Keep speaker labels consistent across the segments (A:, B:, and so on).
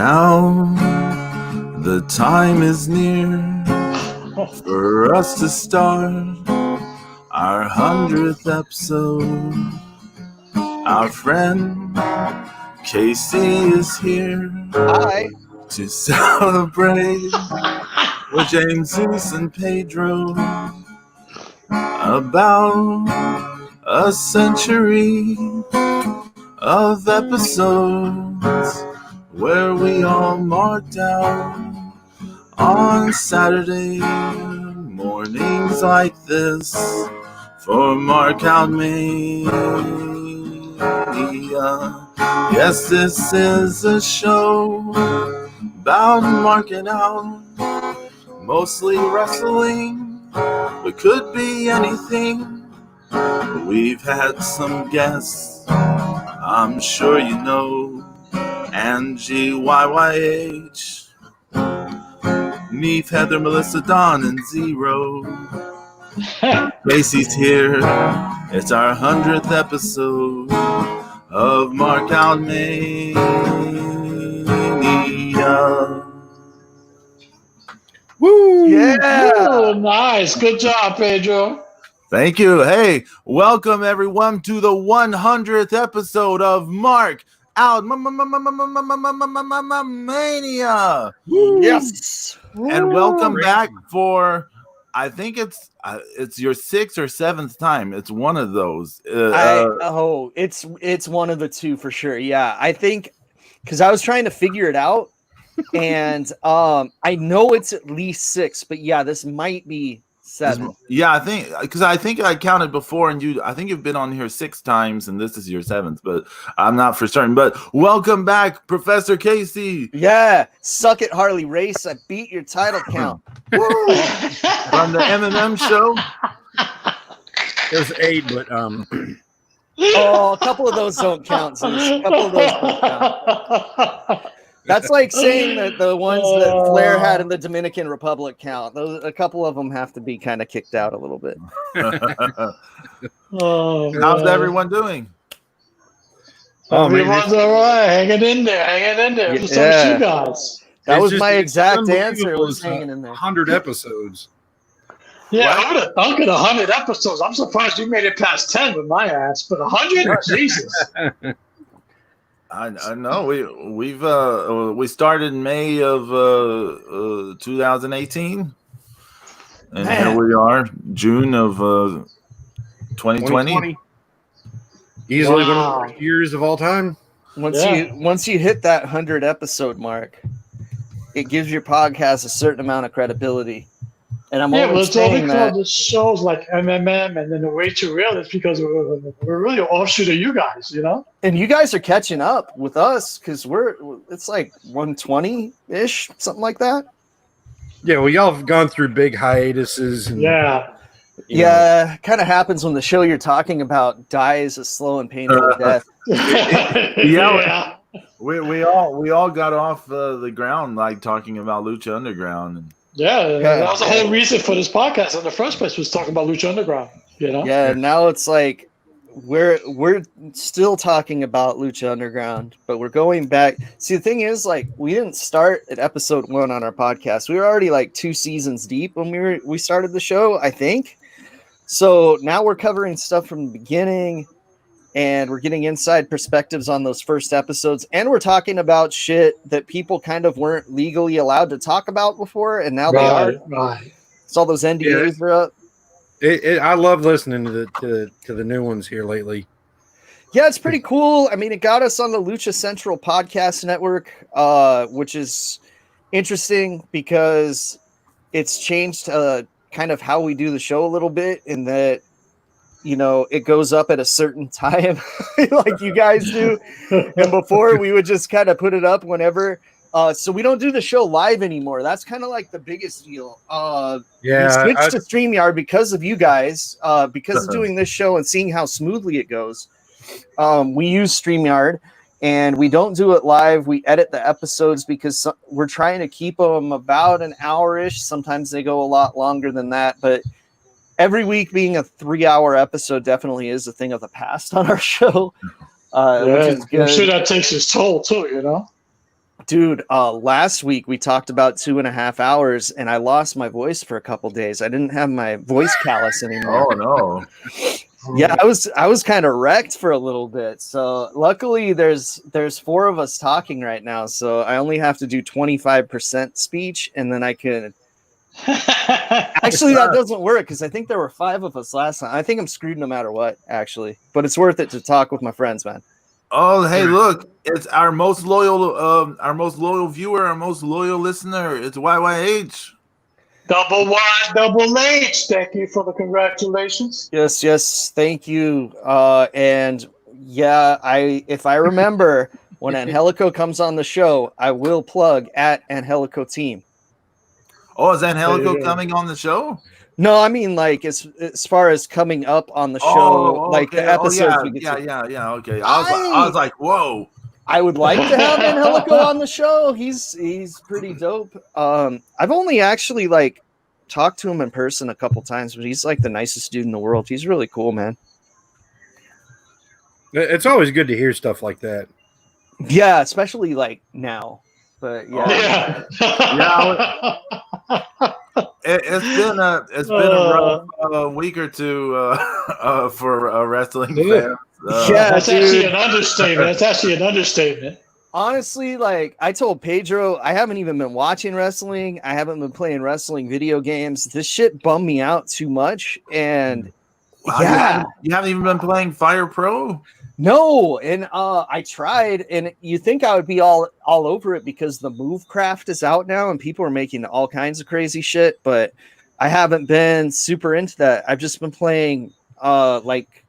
A: Now the time is near for us to start our 100th episode. Our friend Casey is here to celebrate with James, Zeus, and Pedro about a century of episodes where we all marked out on Saturday mornings like this for Mark Out Mania. Yes, this is a show about marking out, mostly wrestling, but could be anything. We've had some guests, I'm sure you know, Angie, YYH, Neef, Heather, Melissa, Dawn, and Zero. Casey's here. It's our 100th episode of Mark Out Mania.
B: Woo!
C: Yeah!
B: Oh, nice. Good job, Pedro.
A: Thank you. Hey, welcome everyone to the 100th episode of Mark Out Mania.
C: Yes.
A: And welcome back for, I think it's your 6th or 7th time. It's one of those.
C: It's one of the two for sure. Yeah, I think because I was trying to figure it out, and I know it's at least 6, but yeah, this might be 7.
A: Yeah, I think I counted before, and I think you've been on here 6 times, and this is your 7th, but I'm not for certain. But welcome back, Professor Casey.
C: Yeah, suck it, Harley Race. I beat your title count.
A: From the M&M show.
D: There's 8, but
C: a couple of those don't count. Zeus. A couple of those don't count. That's like saying that the ones that Flair had in the Dominican Republic count. A couple of them have to be kind of kicked out a little bit.
A: How's everyone doing?
B: Everyone's all right. Hanging in there. Just you guys.
C: That was my exact answer. Was hanging in there.
D: 100 episodes.
B: Yeah, I'm gonna 100 episodes. I'm surprised you made it past 10 with my ass, but 100, Jesus.
A: I know we started in May of 2018, and here we are, June of 2020.
D: Easily one of the worst years of all time.
C: Once you hit that 100 episode mark, it gives your podcast a certain amount of credibility. And I'm always saying that
B: the shows like MMM and then the Way Too Real is because we're really an offshoot of you guys, you know.
C: And you guys are catching up with us because it's like 120-ish, something like that.
D: Yeah, well, y'all have gone through big hiatuses. And,
C: kind of happens when the show you're talking about dies a slow and painful death.
A: Yeah. We all got off the ground like talking about Lucha Underground. And
B: that was the whole reason for this podcast in the first place, was talking about Lucha Underground, you know?
C: Yeah, now it's like we're still talking about Lucha Underground, but we're going back. See, the thing is, like, we didn't start at episode 1 on our podcast. We were already like 2 seasons deep when we started the show, I think. So now we're covering stuff from the beginning, and we're getting inside perspectives on those first episodes, and we're talking about shit that people kind of weren't legally allowed to talk about before, and now they are.
B: Right.
C: So all those NDAs are up.
D: I love listening to the new ones here lately.
C: Yeah, it's pretty cool. I mean, it got us on the Lucha Central Podcast Network, which is interesting because it's changed kind of how we do the show a little bit, in that, you know, it goes up at a certain time like you guys do. And before, we would just kind of put it up whenever. So we don't do the show live anymore. That's kind of like the biggest deal. We switched to StreamYard because of you guys, because of doing this show and seeing how smoothly it goes. We use StreamYard, and we don't do it live. We edit the episodes because we're trying to keep them about an hour-ish. Sometimes they go a lot longer than that, but every week being a 3-hour episode definitely is a thing of the past on our show. Which is good.
B: I'm sure that takes its toll too, you know?
C: Dude, last week we talked about 2.5 hours and I lost my voice for a couple days. I didn't have my voice callus anymore.
A: Oh no.
C: Yeah, I was kind of wrecked for a little bit. So luckily there's 4 of us talking right now. So I only have to do 25% speech and then I can actually that doesn't work because I think there were 5 of us last time. I think I'm screwed no matter what, actually. But it's worth it to talk with my friends, man.
A: Oh, hey, look, it's our most loyal viewer, our most loyal listener. It's YYH.
B: Double Y, double H. Thank you for the congratulations.
C: Yes, thank you. And yeah, if I remember when Angelico comes on the show, I will plug at Angelico Team.
A: Oh, is Angelico coming on the show?
C: No, I mean like as far as coming up on the show,
A: Oh,
C: like the episodes we get to.
A: yeah. Okay, I was like, whoa.
C: I would like to have Angelico on the show. He's pretty dope. I've only actually like talked to him in person a couple times, but he's like the nicest dude in the world. He's really cool, man.
D: It's always good to hear stuff like that.
C: Yeah, especially like now. But yeah.
A: It's been a rough week or two for wrestling fans.
B: That's actually an understatement.
C: Honestly, like I told Pedro, I haven't even been watching wrestling. I haven't been playing wrestling video games. This shit bummed me out too much. And
A: wow, you haven't even been playing Fire Pro?
C: No, and I tried, and you think I would be all over it because the Movecraft is out now and people are making all kinds of crazy shit, but I haven't been super into that. I've just been playing like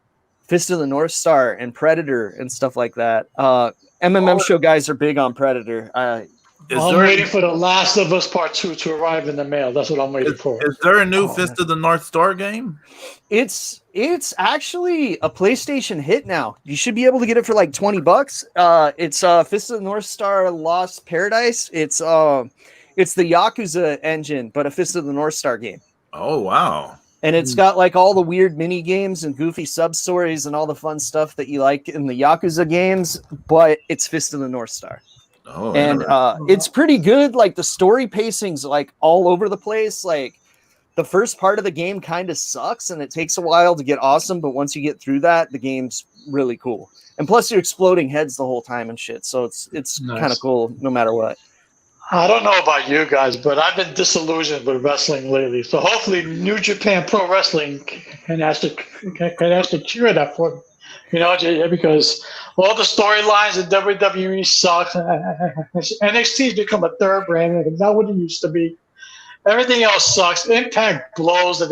C: Fist of the North Star and Predator and stuff like that. Show guys are big on Predator.
B: I'm waiting for The Last of Us Part 2 to arrive in the mail. That's what I'm waiting for.
A: Is there a new Fist of the North Star game?
C: It's actually a PlayStation hit now. You should be able to get it for like $20. It's Fist of the North Star Lost Paradise. It's the Yakuza engine, but a Fist of the North Star game.
A: Oh wow.
C: And it's got like all the weird mini games and goofy sub stories and all the fun stuff that you like in the Yakuza games, but it's Fist of the North Star.
A: Oh,
C: and it's pretty good. Like the story pacing's like all over the place. Like the first part of the game kind of sucks and it takes a while to get awesome, but once you get through that, the game's really cool. And plus you're exploding heads the whole time and shit. So it's nice. Kind of cool no matter what.
B: I don't know about you guys, but I've been disillusioned with wrestling lately. So hopefully New Japan Pro Wrestling can actually cure that for me. You know, because all the storylines in WWE suck. NXT's become a third brand. It's not what it used to be. Everything else sucks. Impact blows that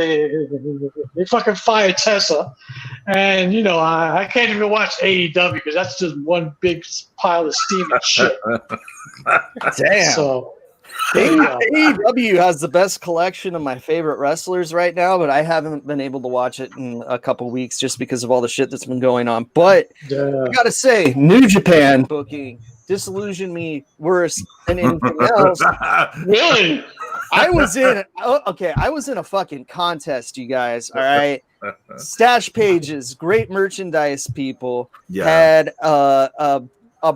B: they fucking fired Tessa. And, you know, I can't even watch AEW because that's just one big pile of steam and shit.
C: Damn.
B: So
C: AEW has the best collection of my favorite wrestlers right now, but I haven't been able to watch it in a couple weeks just because of all the shit that's been going on. But I gotta say, New Japan booking disillusioned me worse than anything else.
B: Really?
C: I was in a fucking contest, you guys. All right. Stash Pages, great merchandise people, had a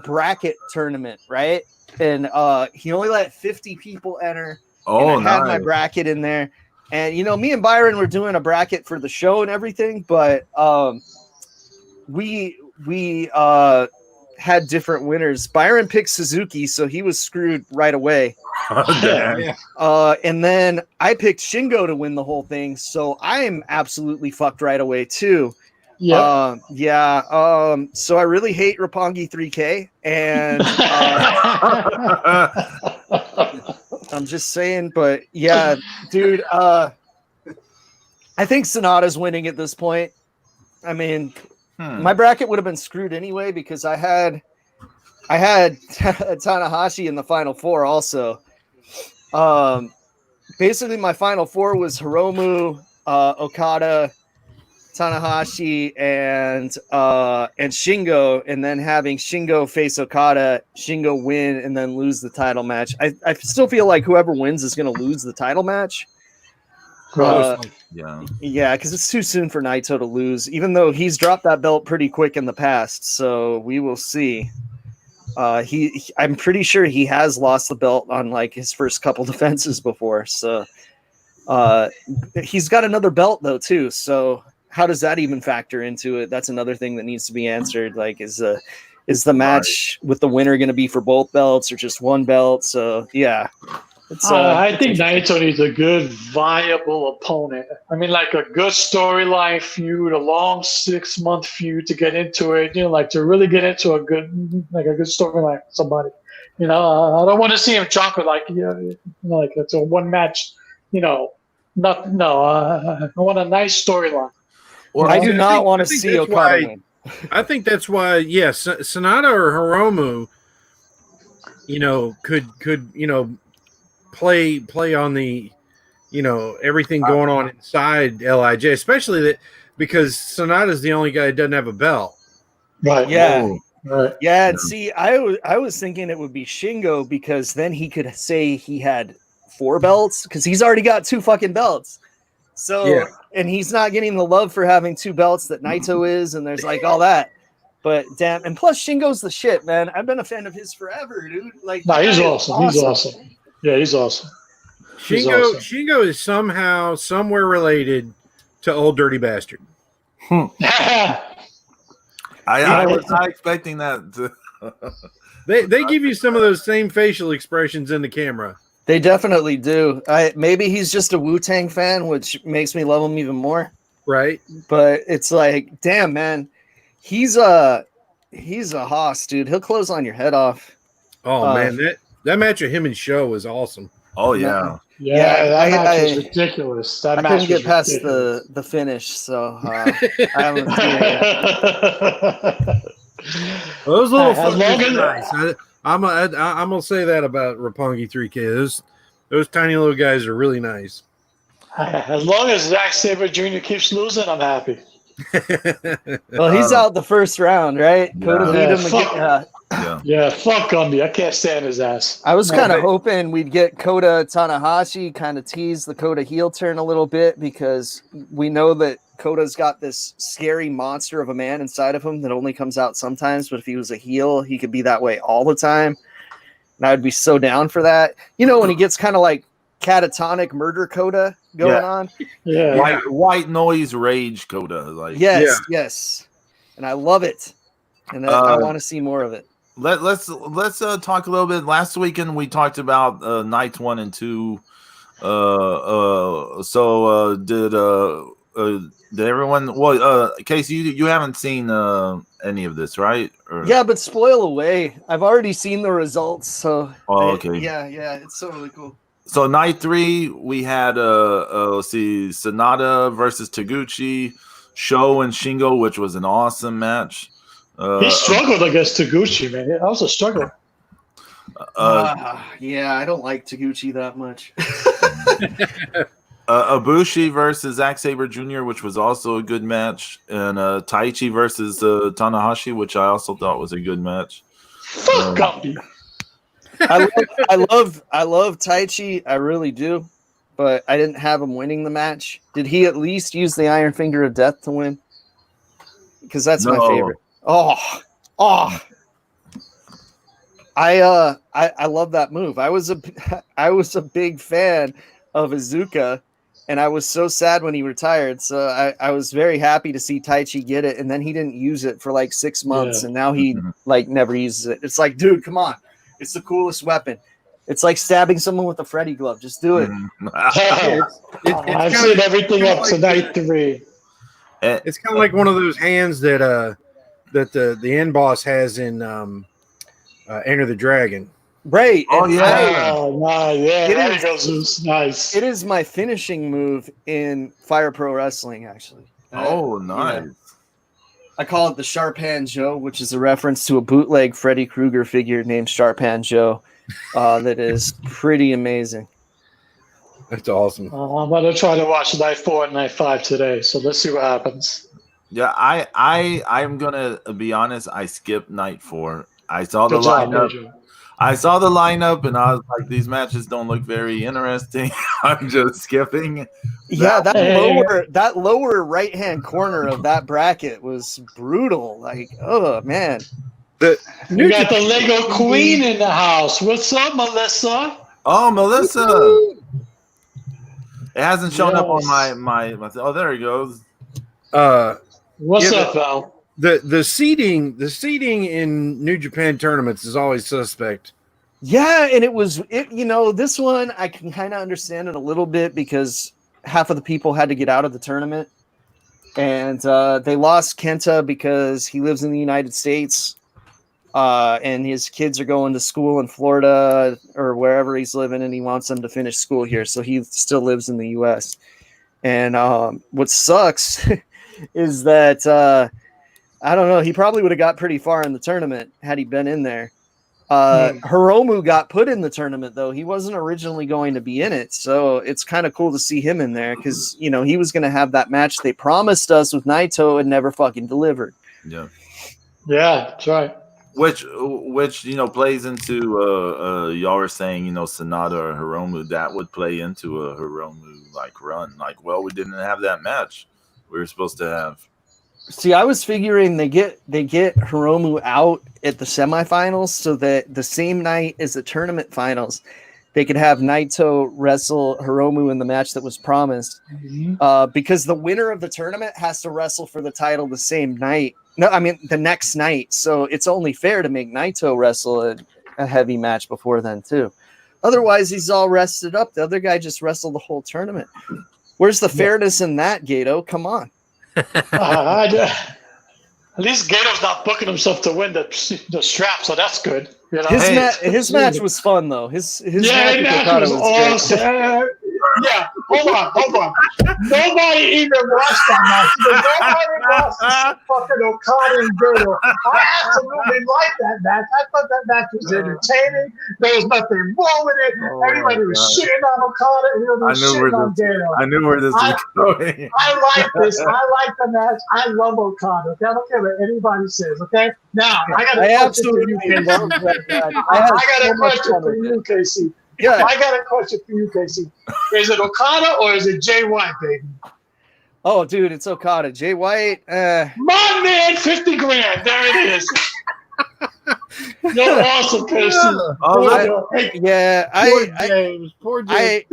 C: bracket tournament, right? And he only let 50 people enter.
A: Oh,
C: and I had my bracket in there. And you know, me and Byron were doing a bracket for the show and everything, but we had different winners. Byron picked Suzuki, so he was screwed right away. And then I picked Shingo to win the whole thing, so I'm absolutely fucked right away too. So I really hate Roppongi 3K, and I'm just saying, but yeah, dude, I think Sonata's winning at this point. I mean, my bracket would have been screwed anyway because I had Tanahashi in the final four also. Basically my final four was Hiromu, Okada, Tanahashi, and Shingo, and then having Shingo face Okada, Shingo win, and then lose the title match. I still feel like whoever wins is going to lose the title match. Yeah, because it's too soon for Naito to lose, even though he's dropped that belt pretty quick in the past. So we will see. I'm pretty sure he has lost the belt on like his first couple defenses before. So he's got another belt though too. So how does that even factor into it? That's another thing that needs to be answered. Like, is the match with the winner going to be for both belts or just one belt? So yeah.
B: I think Naito needs a good, viable opponent. I mean, like a good storyline feud, a long 6-month feud to get into it. You know, like to really get into a good storyline for somebody. You know, I don't want to see him drop it like like it's a one match. You know, not no. I want a nice storyline.
C: Well, I do not want to see Okada win.
D: I think that's why, yes, Sonata or Hiromu, could play on the, everything going on inside LIJ, especially that because Sonata's the only guy that doesn't have a belt.
B: Right.
C: Yeah.
B: Right.
C: Yeah. And see, I was thinking it would be Shingo because then he could say he had 4 belts because he's already got 2 fucking belts. So, yeah. And he's not getting the love for having 2 belts that Naito is. And there's like all that. But damn. And plus Shingo's the shit, man. I've been a fan of his forever, dude. Like,
B: no, he's awesome. He's awesome. Yeah, he's awesome.
D: Shingo is somehow, somewhere related to Old Dirty Bastard.
A: I was not expecting that.
D: They give you some of those same facial expressions in the camera.
C: They definitely do. Maybe he's just a Wu-Tang fan, which makes me love him even more.
D: Right.
C: But it's like, damn, man, he's a hoss, dude. He'll close on your head off.
D: Oh man, that match of him and Show was awesome.
A: Oh yeah.
B: Yeah, that match was ridiculous.
C: I couldn't get past the finish, so I haven't seen it yet.
D: Those little fuckers are nice. I'm gonna say that about Roppongi 3K. Those tiny little guys are really nice.
B: As long as Zack Sabre Jr. keeps losing, I'm happy.
C: Well, he's out the first round, right?
A: Yeah.
C: Coda beat him again.
B: Yeah, fuck Gumby. I can't stand his ass.
C: I was kind of hoping we'd get Kota Tanahashi, kind of tease the Kota heel turn a little bit because we know that Kota's got this scary monster of a man inside of him that only comes out sometimes, but if he was a heel, he could be that way all the time. And I would be so down for that. You know, when he gets kind of like catatonic murder Kota going on.
B: Yeah.
A: White noise rage Kota. Like
C: yes. And I love it. And I want to see more of it.
A: Let's talk a little bit. Last weekend we talked about nights 1 and 2. Did everyone? Well, Casey, you haven't seen any of this, right?
C: Yeah, but spoil away. I've already seen the results, so.
A: Oh, okay.
C: Yeah, it's so really cool.
A: So night 3 we had let's see, Sonata versus Taguchi, Sho and Shingo, which was an awesome match.
B: He struggled against Taguchi, man. He also struggled.
C: Yeah, I don't like Taguchi that much.
A: Ibushi versus Zack Sabre Jr., which was also a good match, and Taichi versus Tanahashi, which I also thought was a good match.
B: Fuck Gumpy.
C: I love Taichi, I really do, but I didn't have him winning the match. Did he at least use the Iron Finger of Death to win? Because that's my favorite. Oh, I love that move. I was a big fan of Iizuka, and I was so sad when he retired. So I was very happy to see Taichi get it, and then he didn't use it for like 6 months, and now he like never uses it. It's like, dude, come on, it's the coolest weapon. It's like stabbing someone with a Freddy glove. Just do it.
B: I've seen everything up to night 3.
D: It's kind of like one of those hands that the end boss has in Enter the Dragon.
C: Right.
B: Oh, yeah. Oh, nice. Yeah, there goes Zeus. Nice.
C: It is my finishing move in Fire Pro Wrestling, actually.
A: Nice.
C: I call it the Sharp Hand Joe, which is a reference to a bootleg Freddy Krueger figure named Sharp Hand Joe. That is pretty amazing.
D: That's awesome.
B: I'm going to try to watch night 4 and night 5 today, so let's see what happens.
A: Yeah, I'm gonna be honest. I skipped night 4. I saw the lineup. I saw the lineup, and I was like, "These matches don't look very interesting." I'm just skipping.
C: Yeah, that lower right hand corner of that bracket was brutal. Like, oh man,
B: We got the Lego Queen in the house. What's up, Melissa?
A: Oh, Melissa. It hasn't shown up on
B: Yes.
A: my. Oh, there he goes.
B: What's up, Val?
D: The seating in New Japan tournaments is always suspect.
C: Yeah, and this one I can kind of understand it a little bit because half of the people had to get out of the tournament, and they lost Kenta because he lives in the United States, and his kids are going to school in Florida or wherever he's living, and he wants them to finish school here, so he still lives in the U.S. And what sucks is that I don't know, he probably would have got pretty far in the tournament had he been in there. Hiromu got put in the tournament, though. He wasn't originally going to be in it, so it's kind of cool to see him in there because, he was going to have that match they promised us with Naito and never fucking delivered.
A: Yeah.
B: Yeah, that's right.
A: Which plays into y'all were saying, Sonata or Hiromu, that would play into a Hiromu like run. Like, well, we didn't have that match we were supposed to have.
C: See, I was figuring they get Hiromu out at the semifinals so that the same night as the tournament finals, they could have Naito wrestle Hiromu in the match that was promised. Because the winner of the tournament has to wrestle for the title the same night. No, I mean the next night. So it's only fair to make Naito wrestle a heavy match before then too. Otherwise, he's all rested up. The other guy just wrestled the whole tournament. Where's the fairness in that, Gato? Come on.
B: At least Gato's not booking himself to win the strap, so that's good.
C: His match was fun though. His match was
B: awesome. Yeah, hold on. Nobody even watched that match. Nobody watched fucking Okada and Gato. I absolutely liked that match. I thought that match was entertaining. There was nothing wrong with it. Everybody was shitting on Okada and shitting on Gato.
A: I knew where this was going.
B: I like this. I like the match. I love Okada. Okay, I don't care what anybody says. Okay, now I got a question for you, KC. I got a question for you, KC. Yeah. I got a question for you, Casey. Is it Okada or is it Jay White, baby?
C: Oh, dude, it's Okada. Jay White.
B: My man, 50 grand. There it is. You're awesome, Casey.
D: Poor James.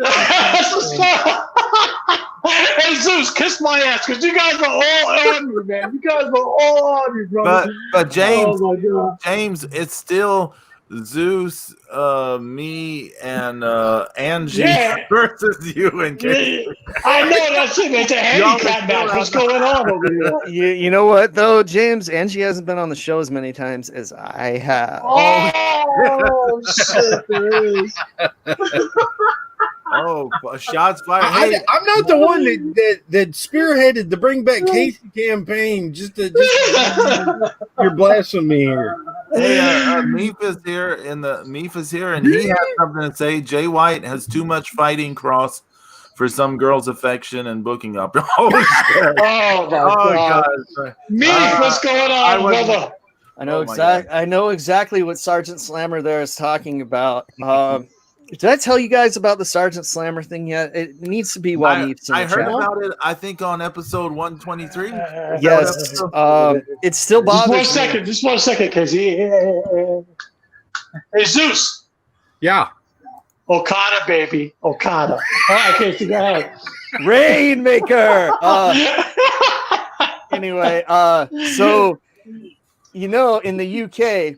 B: Hey, Zeus, kiss my ass because you guys are all on me, man. You guys are all on me, brother.
A: But James, it's still Zeus, me, and Angie versus you and Casey.
B: I know that's it. It's a handicap match. What's going on over here?
C: You know what though, James? Angie hasn't been on the show as many times as I have.
B: Oh shit! There is.
A: Oh, shots fired! Hey,
D: I'm not the one that spearheaded the Bring Back Casey campaign. You're blasting me here.
A: Hey, Meef is here, and he has something to say. Jay White has too much fighting cross for some girl's affection and booking up. Oh, shit.
B: Oh God! Meef, what's going on, brother?
C: I know exactly what Sergeant Slammer there is talking about. Did I tell you guys about the Sergeant Slammer thing yet? It needs to be while Meef's in the chat.
A: I heard about it, I think, on episode 123.
C: Yes. It still bothers me.
B: Just one second, Casey. Hey, Zeus.
D: Yeah.
B: Okada, baby. Okada. All right, Casey, go ahead.
C: Rainmaker. Anyway, so, in the UK,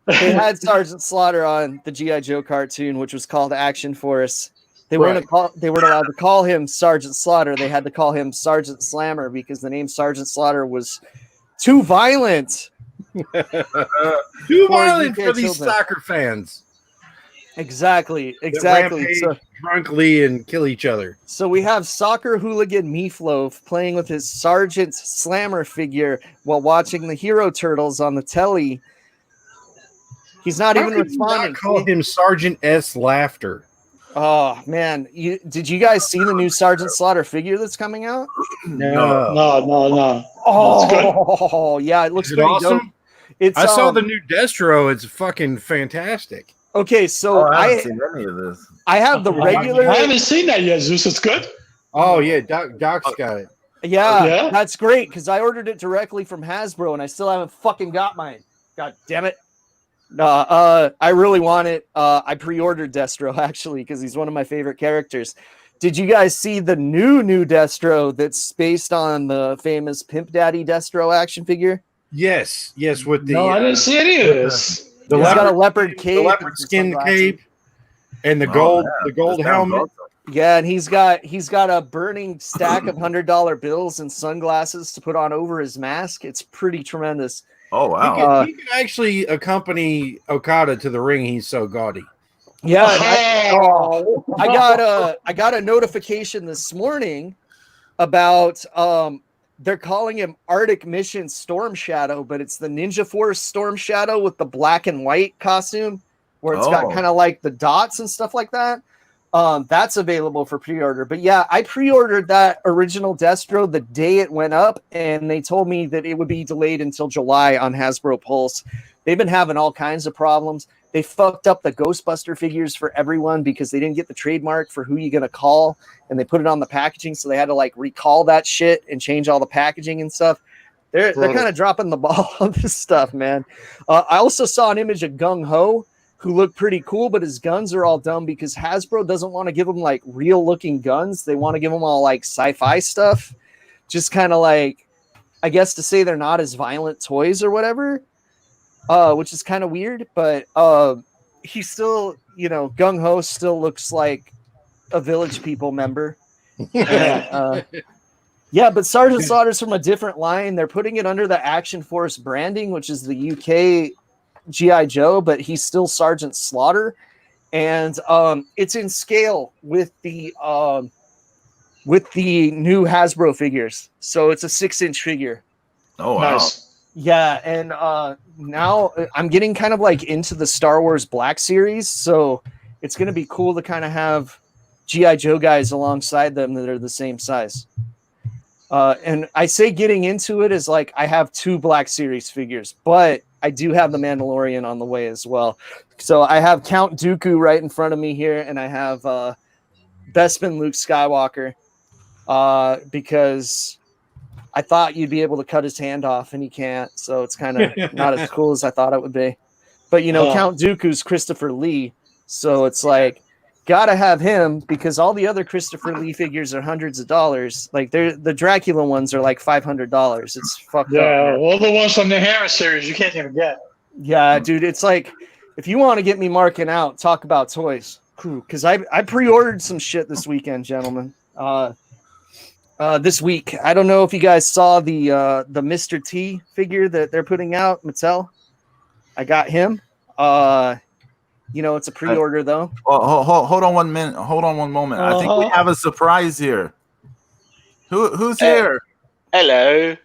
C: they had Sergeant Slaughter on the G.I. Joe cartoon, which was called Action Force. They weren't allowed to call him Sergeant Slaughter. They had to call him Sergeant Slammer because the name Sergeant Slaughter was too violent.
D: Too violent for these soccer fans.
C: Exactly.
D: So, drunkenly and kill each other.
C: So we have soccer hooligan Meatloaf playing with his Sergeant Slammer figure while watching the Hero Turtles on the telly. He's not even responding.
D: Call him Sergeant S. Laughter.
C: Oh man, did you guys see the new Sergeant Slaughter figure that's coming out?
B: No.
C: Oh, yeah, it looks pretty
D: awesome.
C: Dope.
D: I saw the new Destro. It's fucking fantastic.
C: Okay, so
A: I haven't seen any of this.
C: I have the regular.
B: I haven't seen that yet, Zeus. It's good.
D: Oh yeah, Doc's got it.
C: Yeah, that's great because I ordered it directly from Hasbro and I still haven't fucking got mine. God damn it. No, I really want it. I pre-ordered Destro actually because he's one of my favorite characters. Did you guys see the new Destro that's based on the famous Pimp Daddy Destro action figure?
D: Yes. With the
B: No, I didn't see any of this.
D: the
C: He's got a
D: leopard,
C: leopard cape,
D: the leopard
C: and some
D: skin
C: sunglasses.
D: cape, and the
A: Oh,
D: gold
A: man.
D: the gold
A: This sounds
D: helmet.
A: awesome.
C: Yeah, and he's got a burning stack of $100 bills and sunglasses to put on over his mask. It's pretty tremendous.
A: Oh wow.
D: He could actually accompany Okada to the ring. He's so gaudy.
C: Yeah,
B: Oh.
C: I got a notification this morning about they're calling him Arctic Mission Storm Shadow, but it's the Ninja Force Storm Shadow with the black and white costume where it's got kind of like the dots and stuff like that. That's available for pre-order. But yeah, I pre-ordered that original Destro the day it went up, and they told me that it would be delayed until July on Hasbro Pulse. They've been having all kinds of problems. They fucked up the Ghostbuster figures for everyone because they didn't get the trademark for who you're going to call, and they put it on the packaging, so they had to like recall that shit and change all the packaging and stuff. They're kind of dropping the ball on this stuff, man. I also saw an image of Gung Ho, who looked pretty cool, but his guns are all dumb because Hasbro doesn't want to give him like real looking guns. They want to give him all like sci-fi stuff. Just kind of like, I guess to say they're not as violent toys or whatever, which is kind of weird, but he still, Gung Ho still looks like a Village People member. And, yeah, but Sergeant Slaughter's from a different line. They're putting it under the Action Force branding, which is the UK G.I. Joe, but he's still Sergeant Slaughter, and it's in scale with the new Hasbro figures. So it's a 6-inch figure.
A: Oh wow.
B: Nice.
C: Yeah, and now I'm getting kind of like into the Star Wars Black Series, so it's going to be cool to kind of have G.I. Joe guys alongside them that are the same size. And I say getting into it is like I have 2 Black Series figures, but I do have the Mandalorian on the way as well. So I have Count Dooku right in front of me here, and I have Bespin Luke Skywalker because I thought you'd be able to cut his hand off, and he can't. So it's kind of not as cool as I thought it would be. But, Count Dooku's Christopher Lee. So it's like, gotta have him because all the other Christopher Lee figures are hundreds of dollars. Like the Dracula ones are like $500. It's fucked up.
B: Yeah, all the ones from the Hammer series you can't even get.
C: Yeah, dude, it's like if you want to get me marking out, talk about toys. Because I pre-ordered some shit this weekend, gentlemen. This week, I don't know if you guys saw the Mr. T figure that they're putting out, Mattel. I got him. It's a pre-order though.
A: Hold on 1 minute. Hold on one moment. I think we have a surprise here. Who's here?
E: Hello.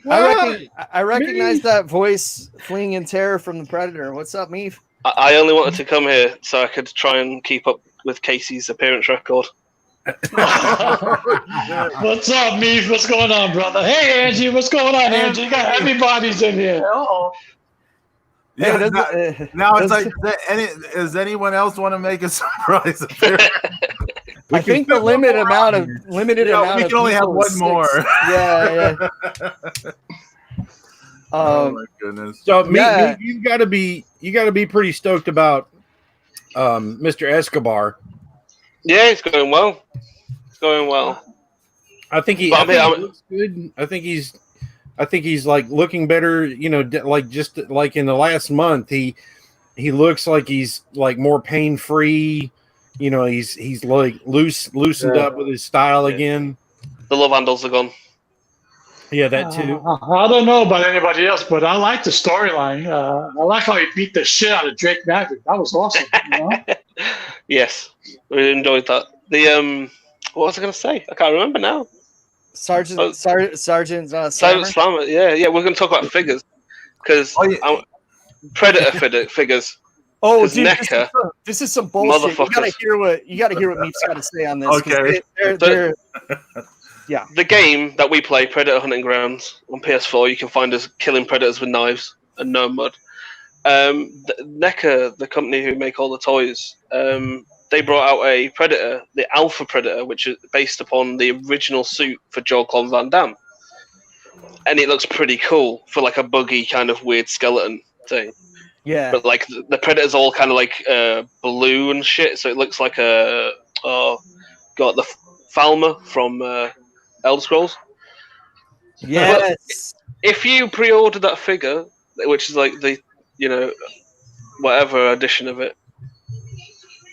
C: I recognize that voice, fleeing in terror from the Predator. What's up, Meave?
E: I only wanted to come here so I could try and keep up with Casey's appearance record.
B: What's up, Meave? What's going on, brother? Hey, Angie. What's going on, Angie? You got everybody's in here. Uh-oh.
A: Yeah, now it's like, does anyone else want to make a surprise appearance?
C: I think the limited amount of
A: we can only have one more.
C: Yeah.
A: Oh my goodness!
D: So you got to be pretty stoked about Mr. Escobar.
E: Yeah, it's going well.
D: I think he looks good. I think he's like looking better. Like just like in the last month, he looks like he's like more pain free. He's like loosened up with his style again.
E: The love handles are gone.
D: Yeah, that too.
B: I don't know about anybody else, but I like the storyline. I like how he beat the shit out of Drake Maverick. That was awesome.
E: Yes, we enjoyed that. What was I going to say? I can't remember now.
C: Sergeant
E: Slammer. Yeah. We're going to talk about figures because Predator figures.
C: Oh, dude, this is some bullshit. You gotta hear what Meep's got to say on this.
A: Okay.
E: Yeah. The game that we play, Predator Hunting Grounds, on PS4, you can find us killing predators with knives and no mud. NECA, the company who make all the toys, they brought out a Predator, the Alpha Predator, which is based upon the original suit for Jean-Claude Van Damme. and it looks pretty cool for like a buggy kind of weird skeleton thing.
C: Yeah.
E: But like the Predator's all kind of like blue and shit, so it looks like the Falmer from Elder Scrolls.
C: Yes.
E: But if you pre-order that figure, which is like the whatever edition of it,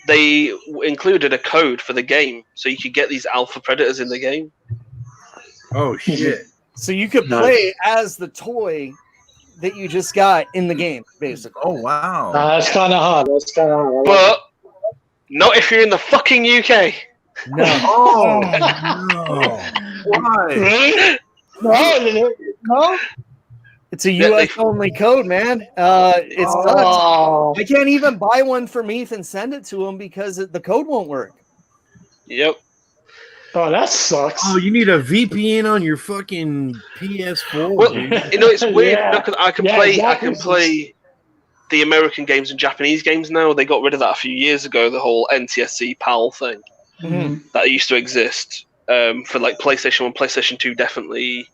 E: they included a code for the game, so you could get these alpha predators in the game.
D: Oh shit!
C: So you could play as the toy that you just got in the game, basically.
A: Oh wow,
B: that's kind of hard.
E: But not if you're in the fucking UK.
C: No.
A: Oh no! Why?
B: Really? No.
C: It's a US only code, man. It's nuts. I can't even buy one for Meath and send it to him because the code won't work.
E: Yep.
B: Oh, that sucks.
D: Oh, you need a VPN on your fucking PS4.
E: Well, it's weird because I can
B: exactly.
E: play the American games and Japanese games now. They got rid of that a few years ago, the whole NTSC PAL thing that used to exist for like PlayStation 1, PlayStation 2 definitely.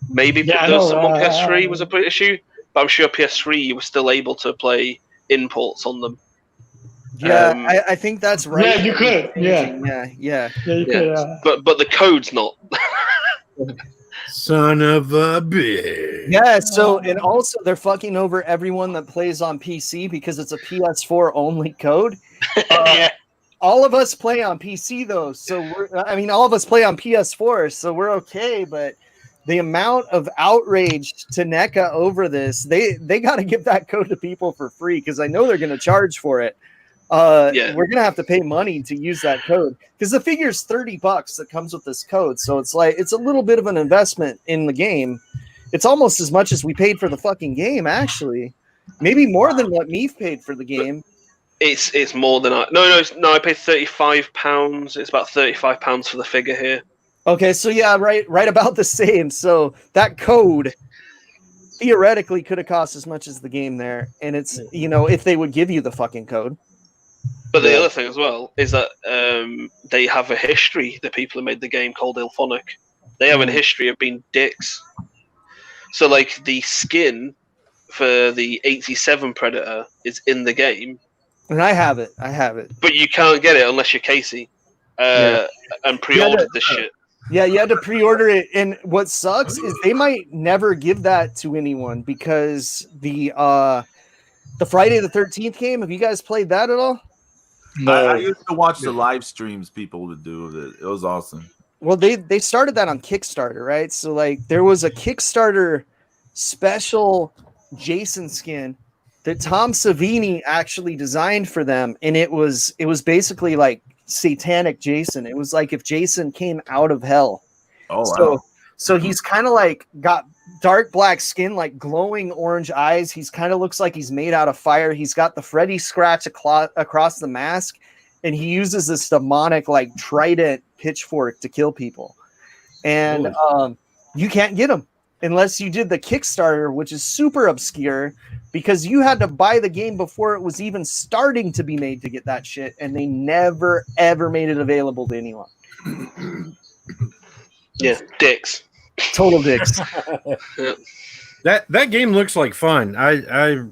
E: Maybe someone PS3 was a big issue, but I'm sure PS3 you were still able to play imports on them.
C: Yeah, I think that's right.
B: Yeah, you could.
C: Yeah,
B: you could.
E: But the code's not.
D: Son of a bitch.
C: Yeah, so and also they're fucking over everyone that plays on PC because it's a PS4 only code.
E: Yeah.
C: All of us play on PC though, so all of us play on PS4, so we're okay, but the amount of outrage to NECA over this, they got to give that code to people for free because I know they're going to charge for it. We're going to have to pay money to use that code because the figure's $30 that comes with this code. So it's a little bit of an investment in the game. It's almost as much as we paid for the fucking game, actually. Maybe more than what Meath paid for the game.
E: It's more than I paid £35. It's about £35 for the figure here.
C: Okay, so yeah, right about the same. So that code theoretically could have cost as much as the game there, and it's if they would give you the fucking code.
E: But the other thing as well is that they have a history. The people who made the game called Ilphonic, they have a history of being dicks. So like the skin for the 87 Predator is in the game,
C: and I have it.
E: But you can't get it unless you're Casey and pre-ordered this shit.
C: Yeah, you had to pre-order it, and what sucks is they might never give that to anyone because the Friday the 13th game. Have you guys played that at all?
A: No. I used to watch the live streams people would do of it. It was awesome.
C: Well, they started that on Kickstarter, right? So like there was a Kickstarter special Jason skin that Tom Savini actually designed for them, and it was basically like satanic Jason. It was like if Jason came out of hell.
A: Oh wow.
C: So he's kind of like got dark black skin, like glowing orange eyes. He's kind of looks like he's made out of fire. He's got the Freddy scratch across the mask, and he uses this demonic like trident pitchfork to kill people. And you can't get him unless you did the Kickstarter, which is super obscure because you had to buy the game before it was even starting to be made to get that shit, and they never ever made it available to anyone.
E: Yeah, dicks.
C: Total dicks.
D: That game looks like fun. I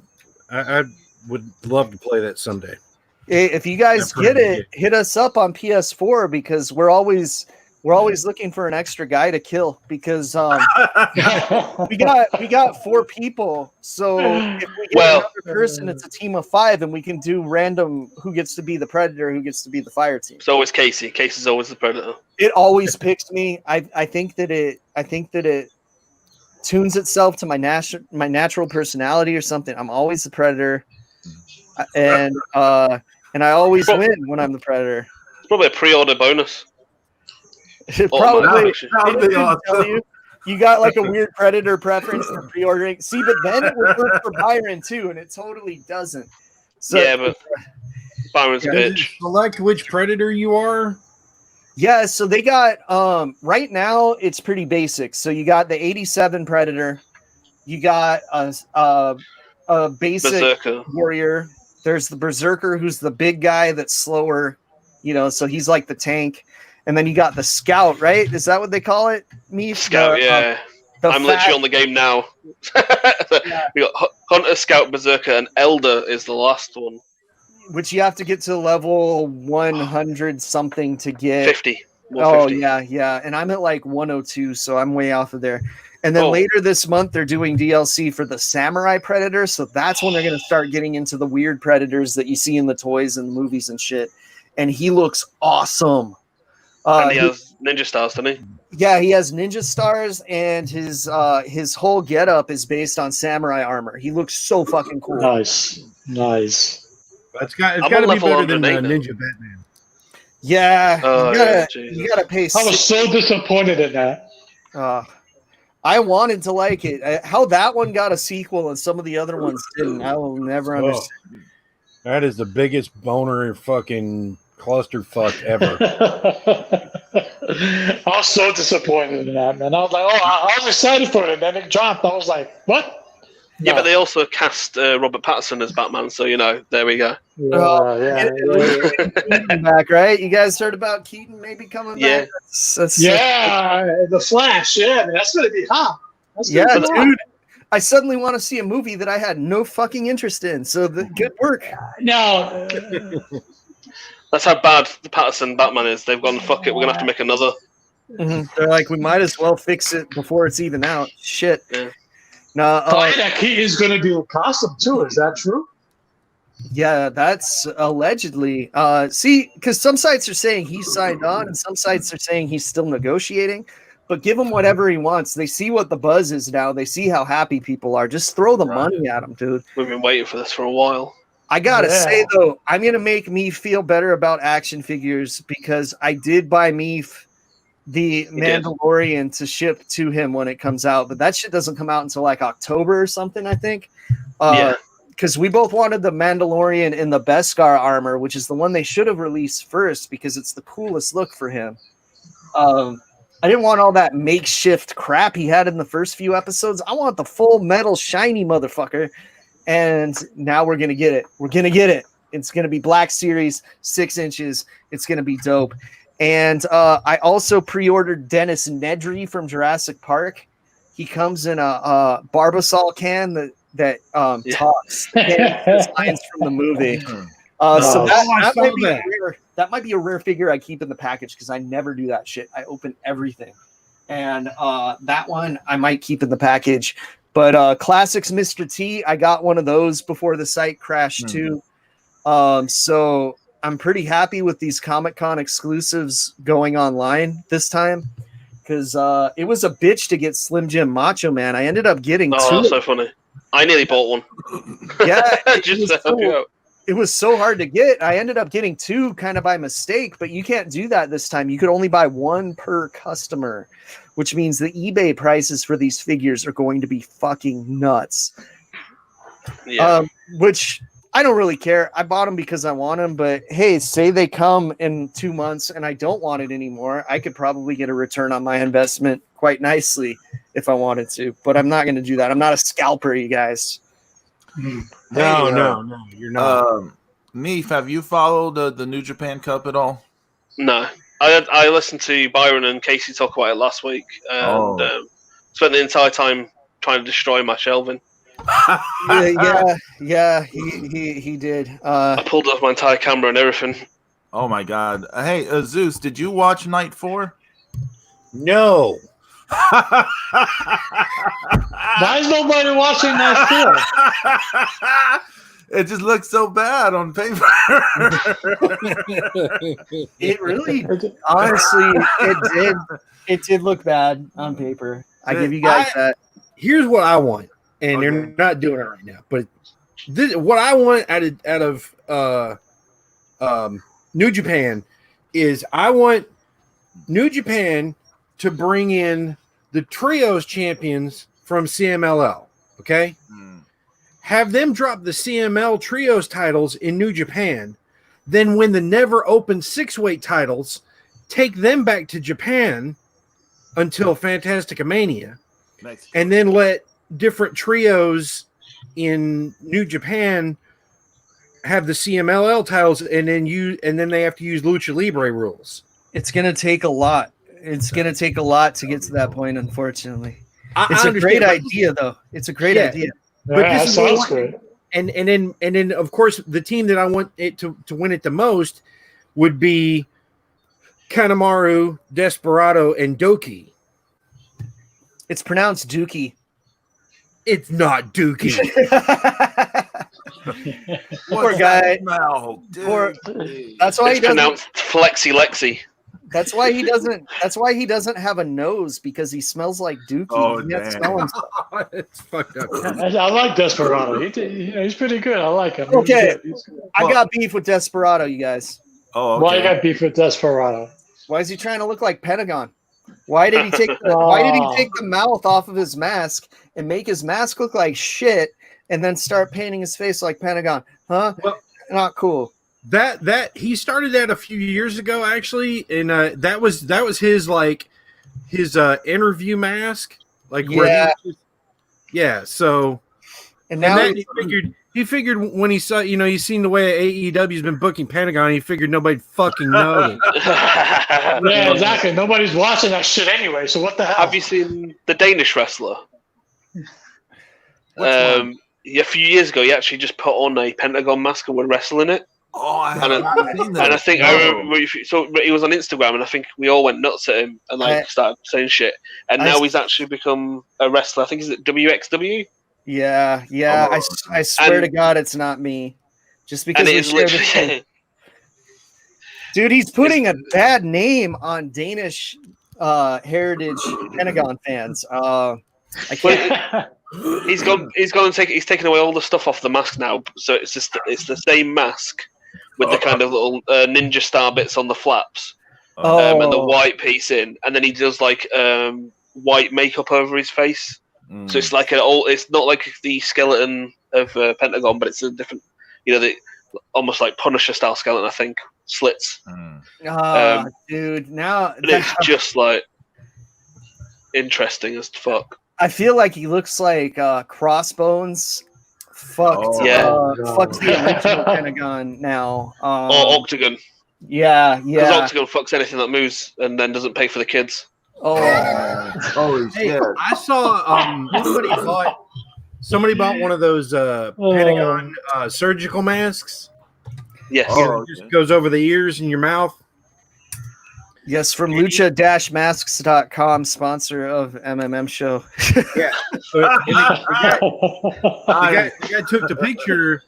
D: would love to play that someday.
C: If you guys get it, hit us up on PS4 because we're always looking for an extra guy to kill because we got 4 people. So if we get another person, it's a team of 5, and we can do random who gets to be the predator, who gets to be the fire team.
E: It's always Casey. Casey's always the predator.
C: It always picks me. I think that it tunes itself to my natural personality or something. I'm always the predator, and I always win when I'm the predator.
E: It's probably a pre-order bonus.
C: Probably. You got like a weird predator preference for pre-ordering. See, but then it would work for Byron too, and it totally doesn't. So,
E: yeah, but Byron's a bitch.
D: Select which predator you are.
C: Yeah, so they got right now it's pretty basic. So you got the 87 Predator, you got a basic Berserker warrior. There's the Berserker, who's the big guy that's slower, so he's like the tank. And then you got the Scout, right? Is that what they call it?
E: Scout, yeah. I'm literally on the game now. We got Hunter, Scout, Berserker, and Elder is the last one.
C: Which you have to get to level 100 something to get.
E: 50.
C: Oh
E: 50.
C: yeah, and I'm at like 102, so I'm way off of there. And then later this month, they're doing DLC for the Samurai Predator, so that's when they're going to start getting into the weird predators that you see in the toys and the movies and shit. And he looks awesome.
E: And he has ninja stars, doesn't he?
C: Yeah, he has ninja stars, and his whole getup is based on samurai armor. He looks so fucking cool.
B: Nice.
D: It's got to be better than Ninja Batman.
C: Yeah, you gotta pay.
B: I was so disappointed in that.
C: I wanted to like it. How that one got a sequel and some of the other ones didn't, I will never understand.
D: That is the biggest boner fucking clusterfuck ever.
B: I was so disappointed in that, man. I was like, I was excited for it, and then it dropped. I was like, what?
E: Yeah, but they also cast Robert Pattinson as Batman, so there we go.
C: Keaton back, right? You guys heard about Keaton maybe coming back? That's
B: The Flash. Yeah, man, that's gonna be hot.
C: Dude. I suddenly want to see a movie that I had no fucking interest in. So good work.
B: No.
E: That's how bad the Pattinson Batman is. They've gone, fuck it, we're gonna have to make another.
C: Mm-hmm. They're like, we might as well fix it before it's even out. Shit.
E: Yeah.
B: No, that Keaton's going to be a costume too. Is that true?
C: Yeah, that's allegedly. See, because some sites are saying he signed on, and some sites are saying he's still negotiating. But give him whatever he wants. They see what the buzz is now. They see how happy people are. Just throw the money at him, dude.
E: We've been waiting for this for a while.
C: I gotta say though, I'm gonna make me feel better about action figures because I did buy Meef the Mandalorian to ship to him when it comes out, but that shit doesn't come out until like October or something, I think. Because we both wanted the Mandalorian in the Beskar armor, which is the one they should have released first because it's the coolest look for him. I didn't want all that makeshift crap he had in the first few episodes. I want the full metal shiny motherfucker. And now we're gonna get it. It's gonna be Black Series, 6 inches. It's gonna be dope. And I also pre-ordered Dennis Nedry from Jurassic Park. He comes in a Barbasol can that talks lines from the movie. So that might be a rare figure I keep in the package because I never do that shit. I open everything. And that one I might keep in the package. But Classics Mr. T, I got one of those before the site crashed too. So I'm pretty happy with these Comic-Con exclusives going online this time because it was a bitch to get Slim Jim Macho Man. I ended up getting two.
E: Oh, that's so funny. I nearly bought one.
C: Yeah,
E: it
C: was so hard to get. I ended up getting two kind of by mistake, but you can't do that this time. You could only buy one per customer, which means the eBay prices for these figures are going to be fucking nuts.
E: Yeah.
C: Which I don't really care. I bought them because I want them, but hey, say they come in 2 months and I don't want it anymore. I could probably get a return on my investment quite nicely if I wanted to, but I'm not going to do that. I'm not a scalper, you guys.
D: No, you're not.
A: Neef, have you followed the New Japan Cup at all?
E: No. I listened to Byron and Casey talk about it last week and spent the entire time trying to destroy my shelving.
C: Yeah, he did.
E: I pulled off my entire camera and everything.
A: Oh my god! Hey, Zeus, did you watch Night 4?
D: No.
B: Why is nobody watching Night
A: 4? It just looks so bad on paper.
C: It really, honestly, it did look bad on paper. I give you guys that.
D: Here's what I want. And they're not doing it right now. But what I want out of New Japan is I want New Japan to bring in the Trios champions from CMLL. Okay? Have them drop the CML Trios titles in New Japan. Then when the never open 6-weight titles, take them back to Japan until Fantastica Mania. And then let different trios in New Japan have the CMLL titles, and then they have to use Lucha Libre rules.
C: It's gonna take a lot. It's gonna take a lot to get to that point, unfortunately. It's a great idea, though. It's a great idea.
B: But this sounds good.
D: And then of course the team that I want it to win it the most would be Kanemaru, Desperado, and Doki.
C: It's pronounced Dookie.
D: It's not Dookie.
C: Poor guy. That's why
E: it's pronounced Flexi Lexi.
C: That's why he doesn't. That's why he doesn't have a nose, because he smells like Dookie.
A: Oh,
D: it's fucked up.
B: I like Desperado. He's pretty good. I like him.
C: Okay, I got beef with Desperado, you guys.
A: Oh, okay.
B: Why you got beef with Desperado?
C: Why is he trying to look like Pentagon? Why did he take the mouth off of his mask and make his mask look like shit, and then start painting his face like Pentagon? Huh? Well, not cool.
D: That he started that a few years ago, actually, and that was his his interview mask, So,
C: and now
D: he figured when he saw, he's seen the way AEW's been booking Pentagon, he figured nobody'd fucking know.
B: Yeah, exactly. Nobody's watching that shit anyway. So what the hell?
E: Have you seen the Danish wrestler? A few years ago, he actually just put on a Pentagon mask and were wrestling it.
A: Oh, I haven't seen that.
E: And I think I remember, so he was on Instagram, and I think we all went nuts at him and started saying shit. And now he's actually become a wrestler. I think, is it WXW?
C: Yeah. I swear to God, it's not me. Just because we share the same. Dude, he's putting a bad name on Danish heritage Pentagon fans. I can't.
E: He's taken away all the stuff off the mask now, so it's the same mask with the kind of little ninja star bits on the flaps, and the white piece in, and then he does white makeup over his face. So it's it's not like the skeleton of Pentagon, but it's a different, almost like Punisher style skeleton, I think, slits.
C: Dude, now
E: it's just like interesting as fuck.
C: I feel like he looks like Crossbones. Fucked the original Pentagon now.
E: Or Octagon.
C: Yeah.
E: Because Octagon fucks anything that moves and then doesn't pay for the kids.
A: Holy shit!
D: I saw somebody bought one of those Pentagon surgical masks.
E: Yes.
D: It just goes over the ears and your mouth.
C: Yes, from lucha-masks.com, sponsor of MMM show.
D: Yeah. The guy took the picture.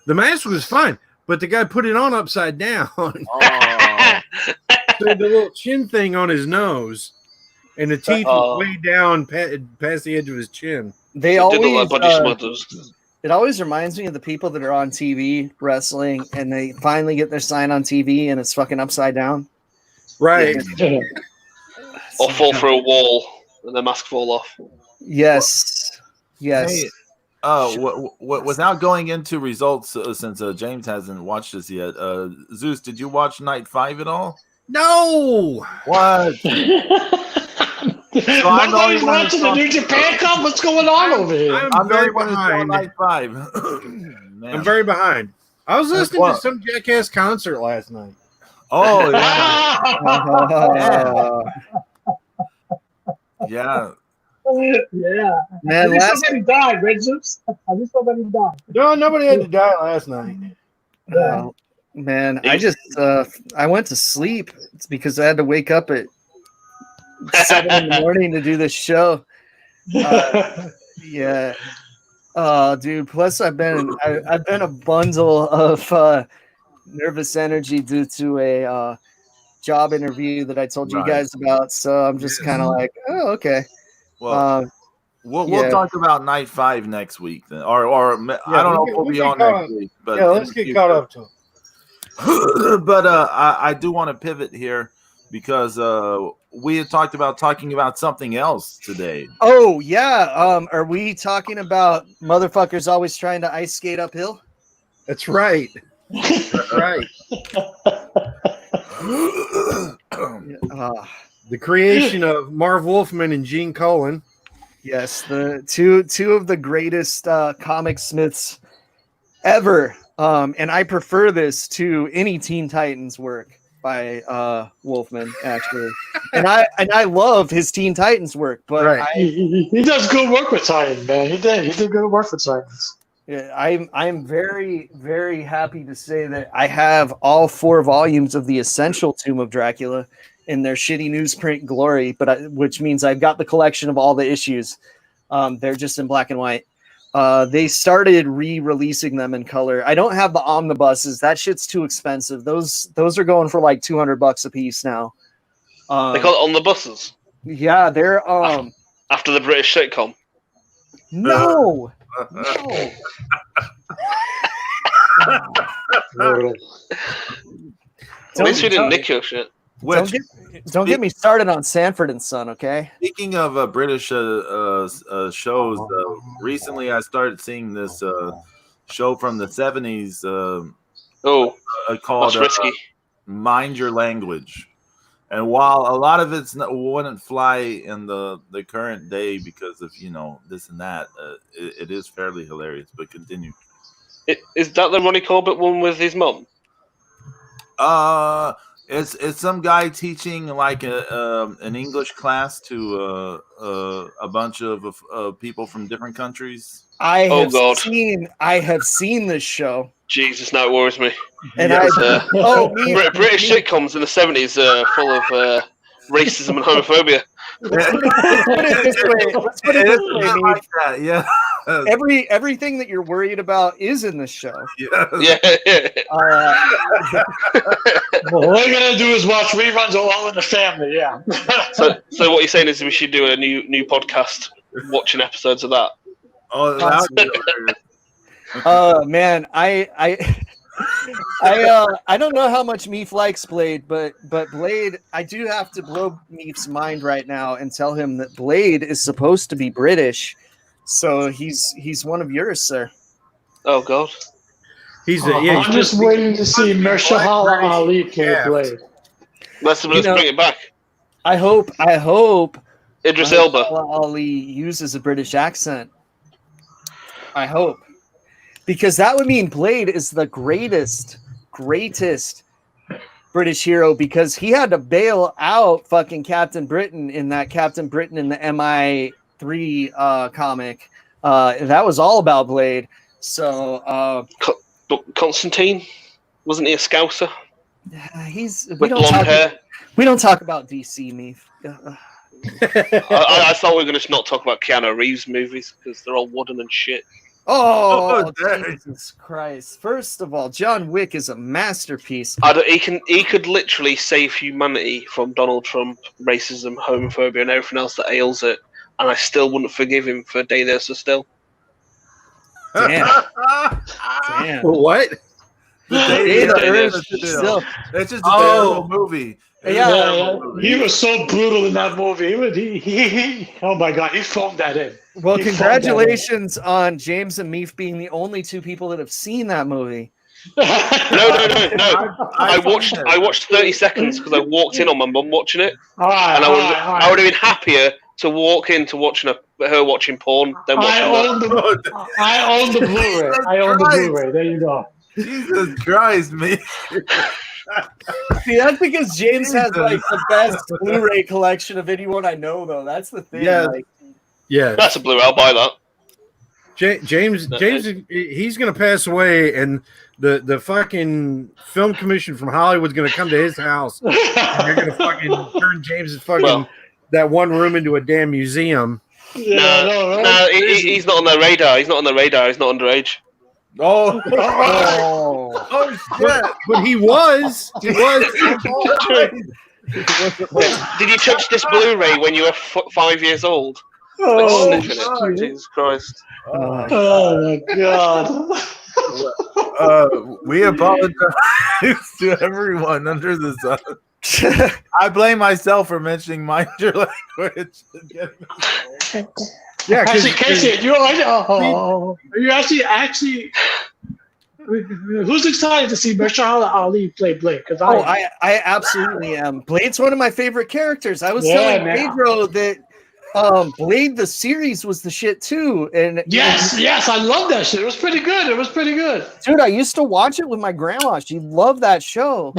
D: The mask was fine, but the guy put it on upside down. So the little chin thing on his nose, and the teeth were way down past the edge of his chin.
C: It always reminds me of the people that are on TV wrestling, and they finally get their sign on TV, and it's fucking upside down.
D: Right.
E: Or fall through a wall and the mask fall off.
C: Yes.
A: Hey, without going into results, since James hasn't watched this yet, Zeus, did you watch Night 5 at all?
D: No.
A: What?
B: Nobody's watching the New Japan Cup. What's going on over here?
A: I'm very behind. Night 5.
D: I'm very behind. I was listening to some jackass concert last night.
A: Oh yeah.
B: Yeah.
C: Man,
B: somebody died, Red Zeus. I just somebody died.
D: No, nobody had to die last night.
C: Man, I just I went to sleep. It's because I had to wake up at 7 in the morning to do this show. Yeah. Oh, dude. Plus, I've been a bundle of nervous energy due to a job interview that I told you guys about. So I'm just kind of like, oh, okay.
A: Well, we'll talk about Night 5 next week, then, or I don't know if we'll be on next week. But
D: let's get caught up to it.
A: But I do want to pivot here because we had talked about talking about something else today.
C: Oh yeah. Are we talking about motherfuckers always trying to ice skate uphill?
D: That's right. That's right. The creation of Marv Wolfman and Gene Colan.
C: Yes, the two of the greatest comic smiths ever. And I prefer this to any Teen Titans work, by Wolfman actually, and I love his Teen Titans work, but
D: Right.
B: He does good work with Titans, man. He did good work with Titans.
C: Yeah, I'm very, very happy to say that I have all 4 volumes of the Essential Tomb of Dracula in their shitty newsprint glory, which means I've got the collection of all the issues. They're just in black and white. They started re-releasing them in color. I don't have the omnibuses. That shit's too expensive. Those are going for like $200 a piece now.
E: They call it on the buses
C: Yeah, they're
E: after the British sitcom.
C: no.
E: At least we didn't nick your shit.
C: Don't get me started on Sanford and Son, okay?
A: Speaking of British shows, recently I started seeing this show from the 70s called
E: that's risky.
A: Mind Your Language. And while a lot of it wouldn't fly in the current day because of, this and that, it is fairly hilarious, but continue.
E: Is that the Ronnie Corbett one with his mum?
A: It's some guy teaching like an English class to a bunch of people from different countries.
C: I have seen this show.
E: Jesus, now it worries me.
C: And
E: British sitcoms in the 70s full of racism and homophobia.
C: Let's put it this way,
A: like that, yeah.
C: Everything that you're worried about is in this show.
E: Yeah.
B: What we're gonna do is watch reruns of All in the Family. Yeah.
E: So what you're saying is we should do a new podcast watching episodes of that.
A: Oh, that would be hilarious.
C: Man, I don't know how much Meef likes Blade, but Blade, I do have to blow Meef's mind right now and tell him that Blade is supposed to be British, so he's one of yours, sir.
E: Oh God,
B: I'm just waiting to see Mahershala Ali play Blade.
E: Let's bring it back.
C: I hope
E: Idris Elba.
C: Ali uses a British accent. I hope. Because that would mean Blade is the greatest British hero, because he had to bail out fucking Captain Britain in that Captain Britain in the MI3 comic. That was all about Blade. So
E: Constantine, wasn't he a Scouser?
C: We don't talk about DC, Meef.
E: I thought we were going to not talk about Keanu Reeves movies because they're all wooden and shit.
C: Oh, Jesus Christ. First of all, John Wick is a masterpiece.
E: He could literally save humanity from Donald Trump, racism, homophobia, and everything else that ails it, and I still wouldn't forgive him for Day There So Still.
C: Damn.
D: What?
A: It's just a terrible movie.
B: Yeah. He was so brutal in that movie. He oh my God, he phoned that in.
C: Well, congratulations on James and Meef being the only 2 people that have seen that movie.
E: No. I watched 30 seconds because I walked in on my mum watching it, and I would have been happier to walk into watching her watching porn than watching that.
B: I own the Blu-ray. I own the Blu-ray. There you go.
A: Jesus Christ, me.
C: See, that's because James has like the best Blu-ray collection of anyone I know, though. That's the thing.
D: Yeah.
E: That's a Blu-ray. I'll buy that.
D: James, he's gonna pass away, and the fucking film commission from Hollywood's gonna come to his house, and they're gonna fucking turn James's that one room into a damn museum.
E: No, he's not on their radar. He's not on their radar. He's not underage.
A: Oh shit!
D: But he was.
E: Did you touch this Blu-ray when you were 5 years old? Sniffing it. Jesus Christ!
B: Oh my God!
A: We apologize to everyone under the sun. I blame myself for mentioning Mind Your Language.
B: Yeah, Casey, you actually. Who's excited to see Mahershala Ali play Blade?
C: I absolutely am. Blade's one of my favorite characters. I was telling Pedro that Blade the series was the shit too. And
B: yes, I love that shit. It was pretty good. Dude, I used to watch it with my grandma. She loved that show.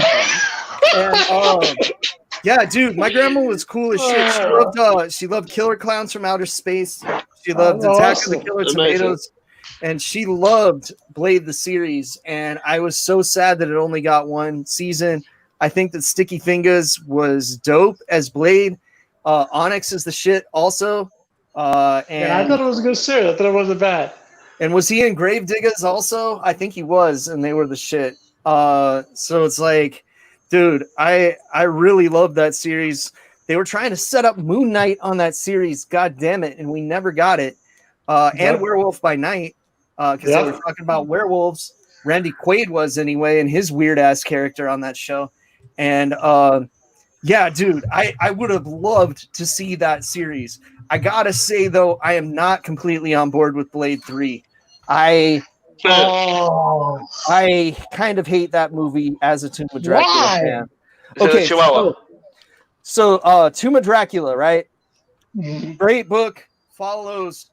C: And yeah, dude, my grandma was cool as shit. She loved Killer Clowns from Outer Space. She loved Attack of the Killer Tomatoes. And she loved Blade the series. And I was so sad that it only got one season. I think that Sticky Fingers was dope as Blade. Onyx is the shit also. And
B: I thought it was a good series. I thought it wasn't bad.
C: And was he in Gravediggers also? I think he was, and they were the shit. So it's like, dude, I really love that series. They were trying to set up Moon Knight on that series, god damn it, and we never got it. And Werewolf by Night, because they were talking about werewolves. Randy Quaid was anyway, and his weird ass character on that show. And yeah, dude, I would have loved to see that series. I gotta say though, I am not completely on board with Blade 3. I kind of hate that movie as a Tomb of Dracula fan. Okay, so Tomb of Dracula, right? Great book, follows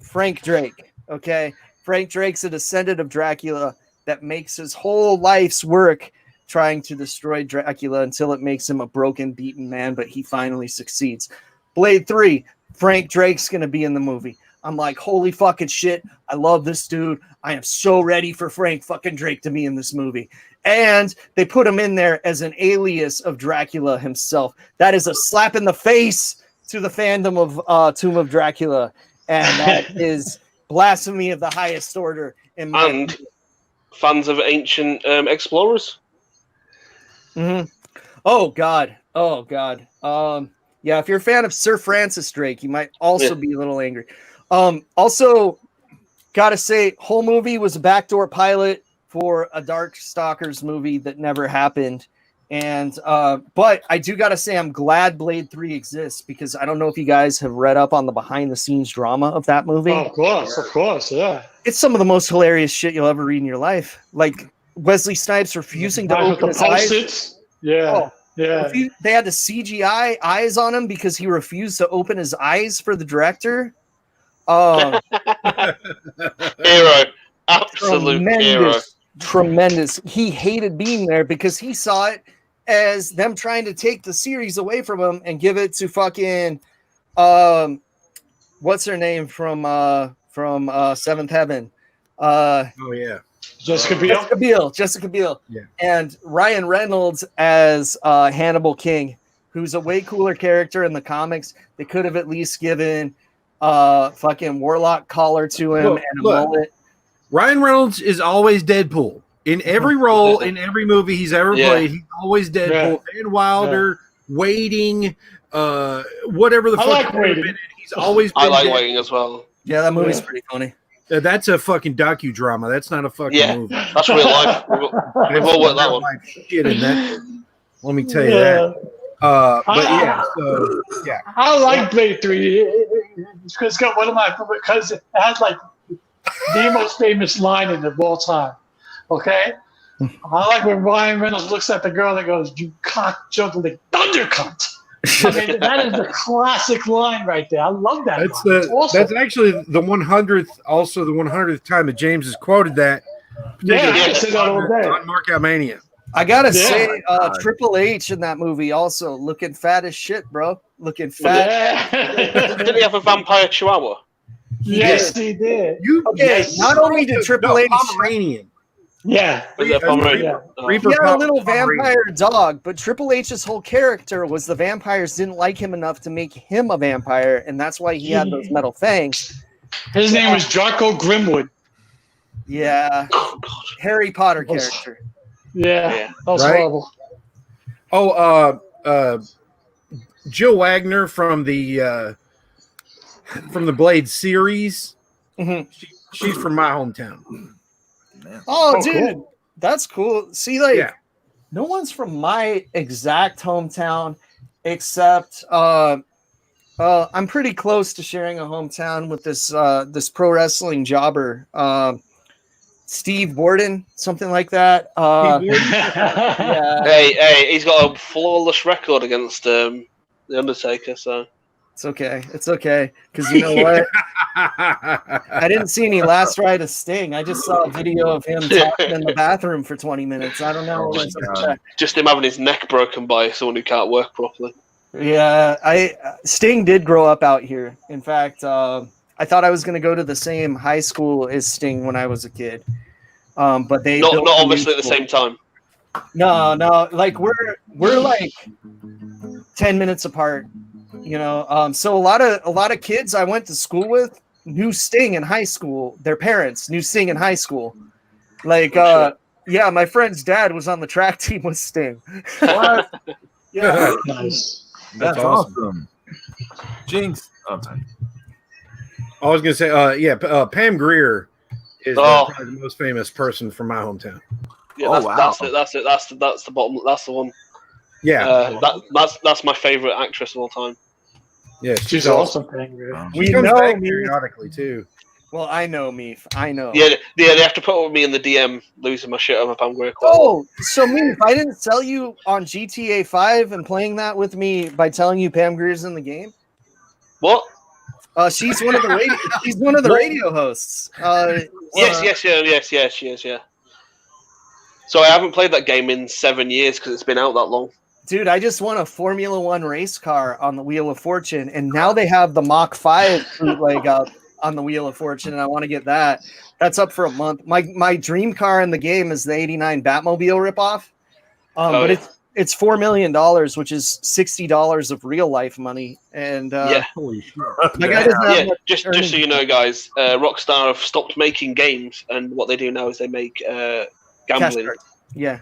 C: Frank Drake. Okay, Frank Drake's a descendant of Dracula that makes his whole life's work trying to destroy Dracula until it makes him a broken, beaten man, but he finally succeeds. Blade 3, Frank Drake's going to be in the movie. I'm like, holy fucking shit. I love this dude. I am so ready for Frank fucking Drake to be in this movie. And they put him in there as an alias of Dracula himself. That is a slap in the face to the fandom of Tomb of Dracula. And that is blasphemy of the highest order. In my opinion.
E: Fans of ancient explorers?
C: Mm-hmm. Oh, God. Yeah, if you're a fan of Sir Francis Drake, you might also be a little angry. Also, gotta say, whole movie was a backdoor pilot for a Dark Stalkers movie that never happened. And but I do gotta say, I'm glad Blade 3 exists, because I don't know if you guys have read up on the behind-the-scenes drama of that movie.
B: Oh, of course, yeah.
C: It's some of the most hilarious shit you'll ever read in your life. Like Wesley Snipes refusing to open his eyes.
B: Yeah. Yeah.
C: They had to CGI eyes on him because he refused to open his eyes for the director.
E: Hero. Absolute hero.
C: Tremendous. He hated being there because he saw it as them trying to take the series away from him and give it to fucking what's her name from Seventh Heaven?
D: Oh yeah.
C: Jessica Biel. Yeah. And Ryan Reynolds as Hannibal King, who's a way cooler character in the comics. They could have at least given fucking warlock collar to him and a mullet.
D: Ryan Reynolds is always Deadpool. In every role, in every movie he's ever played, he's always Deadpool. Van Wilder, Waiting, whatever the fuck he's always been
E: I like
D: Deadpool.
E: Waiting as well.
C: Yeah, that movie's pretty funny.
D: That's a fucking docudrama. That's not a fucking movie.
E: That's real life. We've all worked that one.
D: Shit in that. Let me tell you that.
B: I like Blade 3 because it's got because it has like the most famous line in of all time. Okay? I like when Ryan Reynolds looks at the girl and goes, "You cock juggling thunder cunt." I mean, that is the classic line right there. I love that.
D: That's actually the 100th, also the 100th time that James has quoted that.
B: Yeah, I say that all day.
D: On Markout Mania.
C: I gotta say, Triple H in that movie also looking fat as shit, bro. Looking fat.
E: Yeah. Did he have a vampire chihuahua?
B: Yes, he did.
C: Not only did Triple H.
D: Pomeranian.
B: Yeah.
C: He had a little vampire dog, but Triple H's whole character was the vampires didn't like him enough to make him a vampire, and that's why he had those metal fangs.
B: His name was Draco Grimwood.
C: Yeah. Harry Potter character.
B: Yeah. That was horrible.
D: Oh, Jill Wagner from the Blade series.
C: Mm-hmm.
D: She's from my hometown.
C: Oh, dude, cool. That's cool. See, no one's from my exact hometown except I'm pretty close to sharing a hometown with this pro wrestling jobber, Steve Borden, something like that.
E: Hey, he's got a flawless record against the Undertaker. So
C: It's okay. It's okay. Because you know what? I didn't see any last ride of Sting. I just saw a video of him talking in the bathroom for 20 minutes. I don't know.
E: Just him having his neck broken by someone who can't work properly.
C: Yeah, Sting did grow up out here. In fact, I thought I was going to go to the same high school as Sting when I was a kid. But they
E: not obviously at the same time.
C: No. Like we're like 10 minutes apart. You know, so a lot of kids I went to school with knew Sting in high school. Their parents knew Sting in high school. Like, yeah, my friend's dad was on the track team with Sting.
A: What?
B: Yeah, nice.
A: That's awesome. Jinx. Oh, sorry.
D: I was gonna say, Pam Grier is probably the most famous person from my hometown.
E: Yeah, that's it. That's the bottom. That's the one.
D: Yeah,
E: that's my favorite actress of all time.
D: Yeah,
B: she's awesome.
D: We comes back periodically too.
C: Well, I know me. I know.
E: Yeah, they have to put with me in the DM, losing my shit on my Pam Grier.
C: Oh, so Meef, I didn't sell you on GTA 5 and playing that with me by telling you Pam Grier's in the game?
E: What?
C: She's one of the radio. She's one of the radio hosts.
E: Yes, she is. Yeah. So I haven't played that game in 7 years because it's been out that long.
C: Dude, I just won a Formula One race car on the Wheel of Fortune, and now they have the Mach 5 bootleg up on the Wheel of Fortune, and I want to get that. That's up for a month. My dream car in the game is the '89 Batmobile ripoff, but it's $4 million, which is $60 of real life money. And
D: holy shit!
E: Just so you know, guys, Rockstar have stopped making games, and what they do now is they make gambling.
C: Yeah.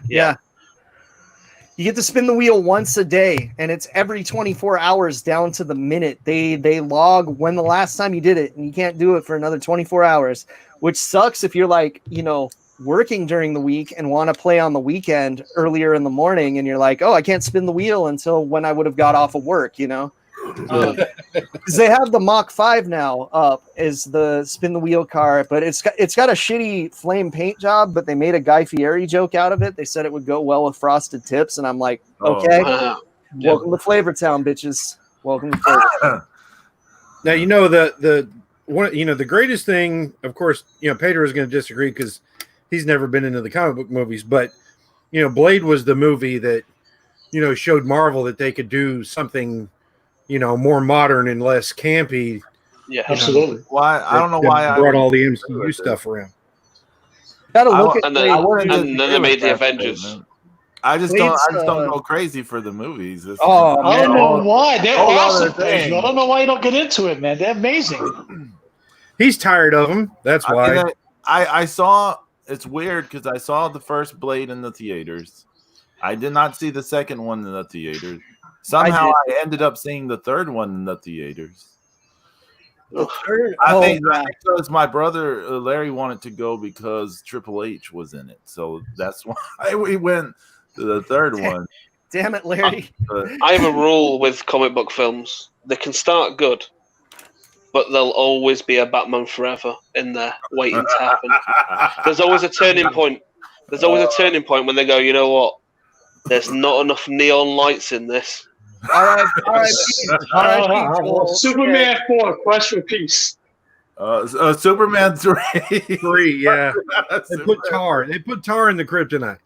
C: You get to spin the wheel once a day, and it's every 24 hours down to the minute. They log when the last time you did it, and you can't do it for another 24 hours, which sucks if you're like, working during the week and want to play on the weekend earlier in the morning, and you're like, oh, I can't spin the wheel until when I would have got off of work, because they have the Mach 5 now up as the spin the wheel car, but it's got a shitty flame paint job, but they made a Guy Fieri joke out of it. They said it would go well with frosted tips, and I'm like, okay, welcome to Flavortown, bitches. Welcome to Flavortown.
D: Now the greatest thing, of course, Pedro is going to disagree because he's never been into the comic book movies, but Blade was the movie that showed Marvel that they could do something more modern and less campy.
E: Yeah,
B: absolutely.
A: Why? I don't know why I
D: brought all the MCU stuff around.
C: Gotta look at
E: and then they made the Avengers.
A: I just don't go crazy for the movies.
B: I don't know why. They're awesome. I don't know why you don't get into it, man. They're amazing.
D: He's tired of them. That's why.
A: I saw. It's weird because I saw the first Blade in the theaters. I did not see the second one in the theaters. Somehow I ended up seeing the third one in the theaters. I think because my brother Larry wanted to go because Triple H was in it, so that's why we went to the third one.
C: Damn it, Larry!
E: I have a rule with comic book films: they can start good, but there'll always be a Batman Forever in there waiting to happen. There's always a turning point. There's always a turning point when they go, you know what? There's not enough neon lights in this.
B: All right. Superman 4, Quest for Peace.
A: Superman 3.
D: 3, yeah. They put tar in the kryptonite.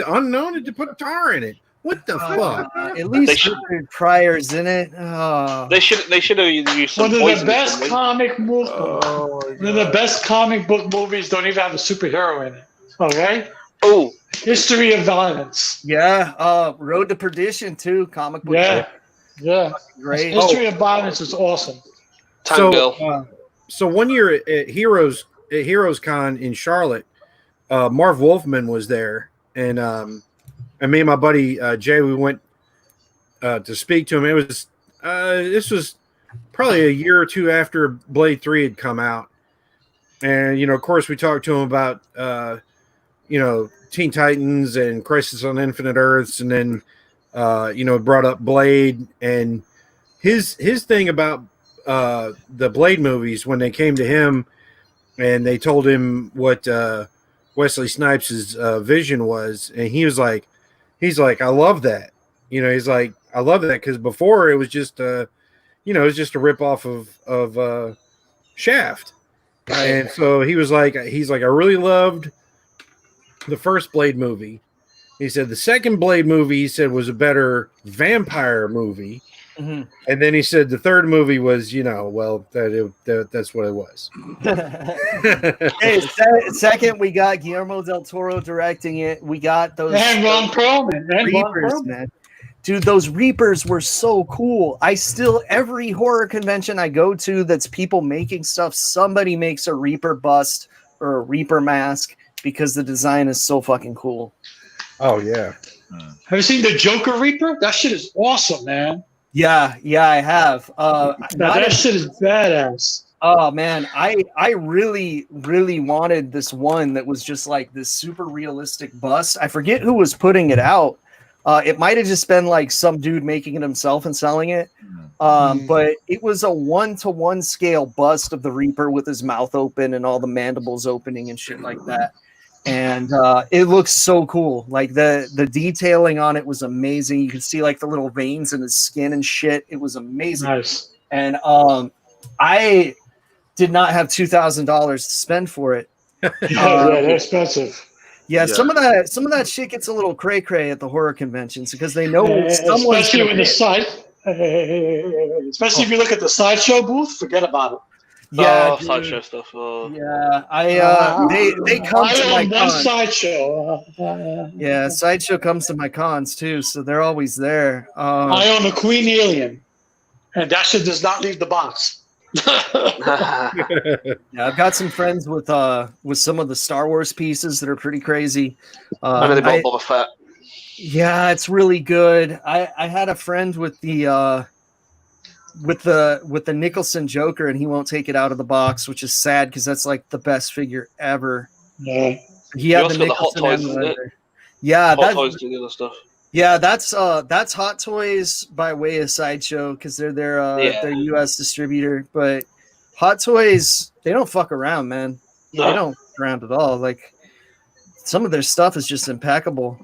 D: Unknown to put tar in it. What the fuck?
C: At least Richard Pryor's in it. Oh.
E: They should have used some
B: One of the best comic movies. One of the best comic book movies don't even have a superhero in it. Okay.
E: Oh.
B: History of Violence.
C: Yeah. Road to Perdition too. Comic book.
B: Yeah.
C: Great.
B: History of Violence is awesome.
D: So 1 year at Heroes Con in Charlotte, Marv Wolfman was there, and me and my buddy Jay, we went to speak to him. It was this was probably a year or two after Blade 3 had come out, and of course we talked to him about Teen Titans and Crisis on Infinite Earths, and then brought up Blade and his thing about the Blade movies when they came to him and they told him what Wesley Snipes' vision was, and he's like, I love that. He's like, I love that because before it was just it was just a ripoff of Shaft. And so he's like, I really loved the first Blade movie. He said the second Blade movie, he said, was a better vampire movie.
C: Mm-hmm.
D: And then he said the third movie was, that's what it was.
C: Hey, second, we got Guillermo del Toro directing it. We got those
B: and Ron Perlman.
C: Reapers, man. Dude, those Reapers were so cool. Every horror convention I go to that's people making stuff, somebody makes a Reaper bust or a Reaper mask because the design is so fucking cool.
D: Oh, yeah.
B: Have you seen the Joker Reaper? That shit is awesome, man.
C: Yeah, I have.
B: That shit is badass.
C: Oh man, I really, really wanted this one that was just like this super realistic bust. I forget who was putting it out. It might have just been like some dude making it himself and selling it. But it was a 1-to-1 scale bust of the Reaper with his mouth open and all the mandibles opening and shit like that. And it looks so cool. Like the detailing on it was amazing. You could see like the little veins in his skin and shit. It was amazing.
B: Nice.
C: And I did not have $2,000 to spend for it.
B: Yeah, they're expensive.
C: Yeah, some of that shit gets a little cray cray at the horror conventions because they know someone's
B: especially with the side. Especially if you look at the sideshow booth, forget about it.
C: Yeah,
E: sideshow stuff.
C: Yeah, they come to my
B: one
C: cons.
B: sideshow.
C: Yeah, sideshow comes to my cons too, so they're always there.
B: I own a Queen Alien, and that shit does not leave the box.
C: Yeah, I've got some friends with some of the Star Wars pieces that are pretty crazy.
E: I know they bought Boba Fett.
C: Yeah, it's really good. I had a friend with the Nicholson Joker, and he won't take it out of the box, which is sad because that's like the best figure ever.
B: Yeah.
C: He had
E: the Hot Toys, isn't it?
C: Yeah,
E: Hot Toys do the other stuff.
C: Yeah, that's Hot Toys by way of Sideshow because they're their US distributor. But Hot Toys, they don't fuck around, man.
E: No.
C: They don't fuck around at all. Like some of their stuff is just impeccable.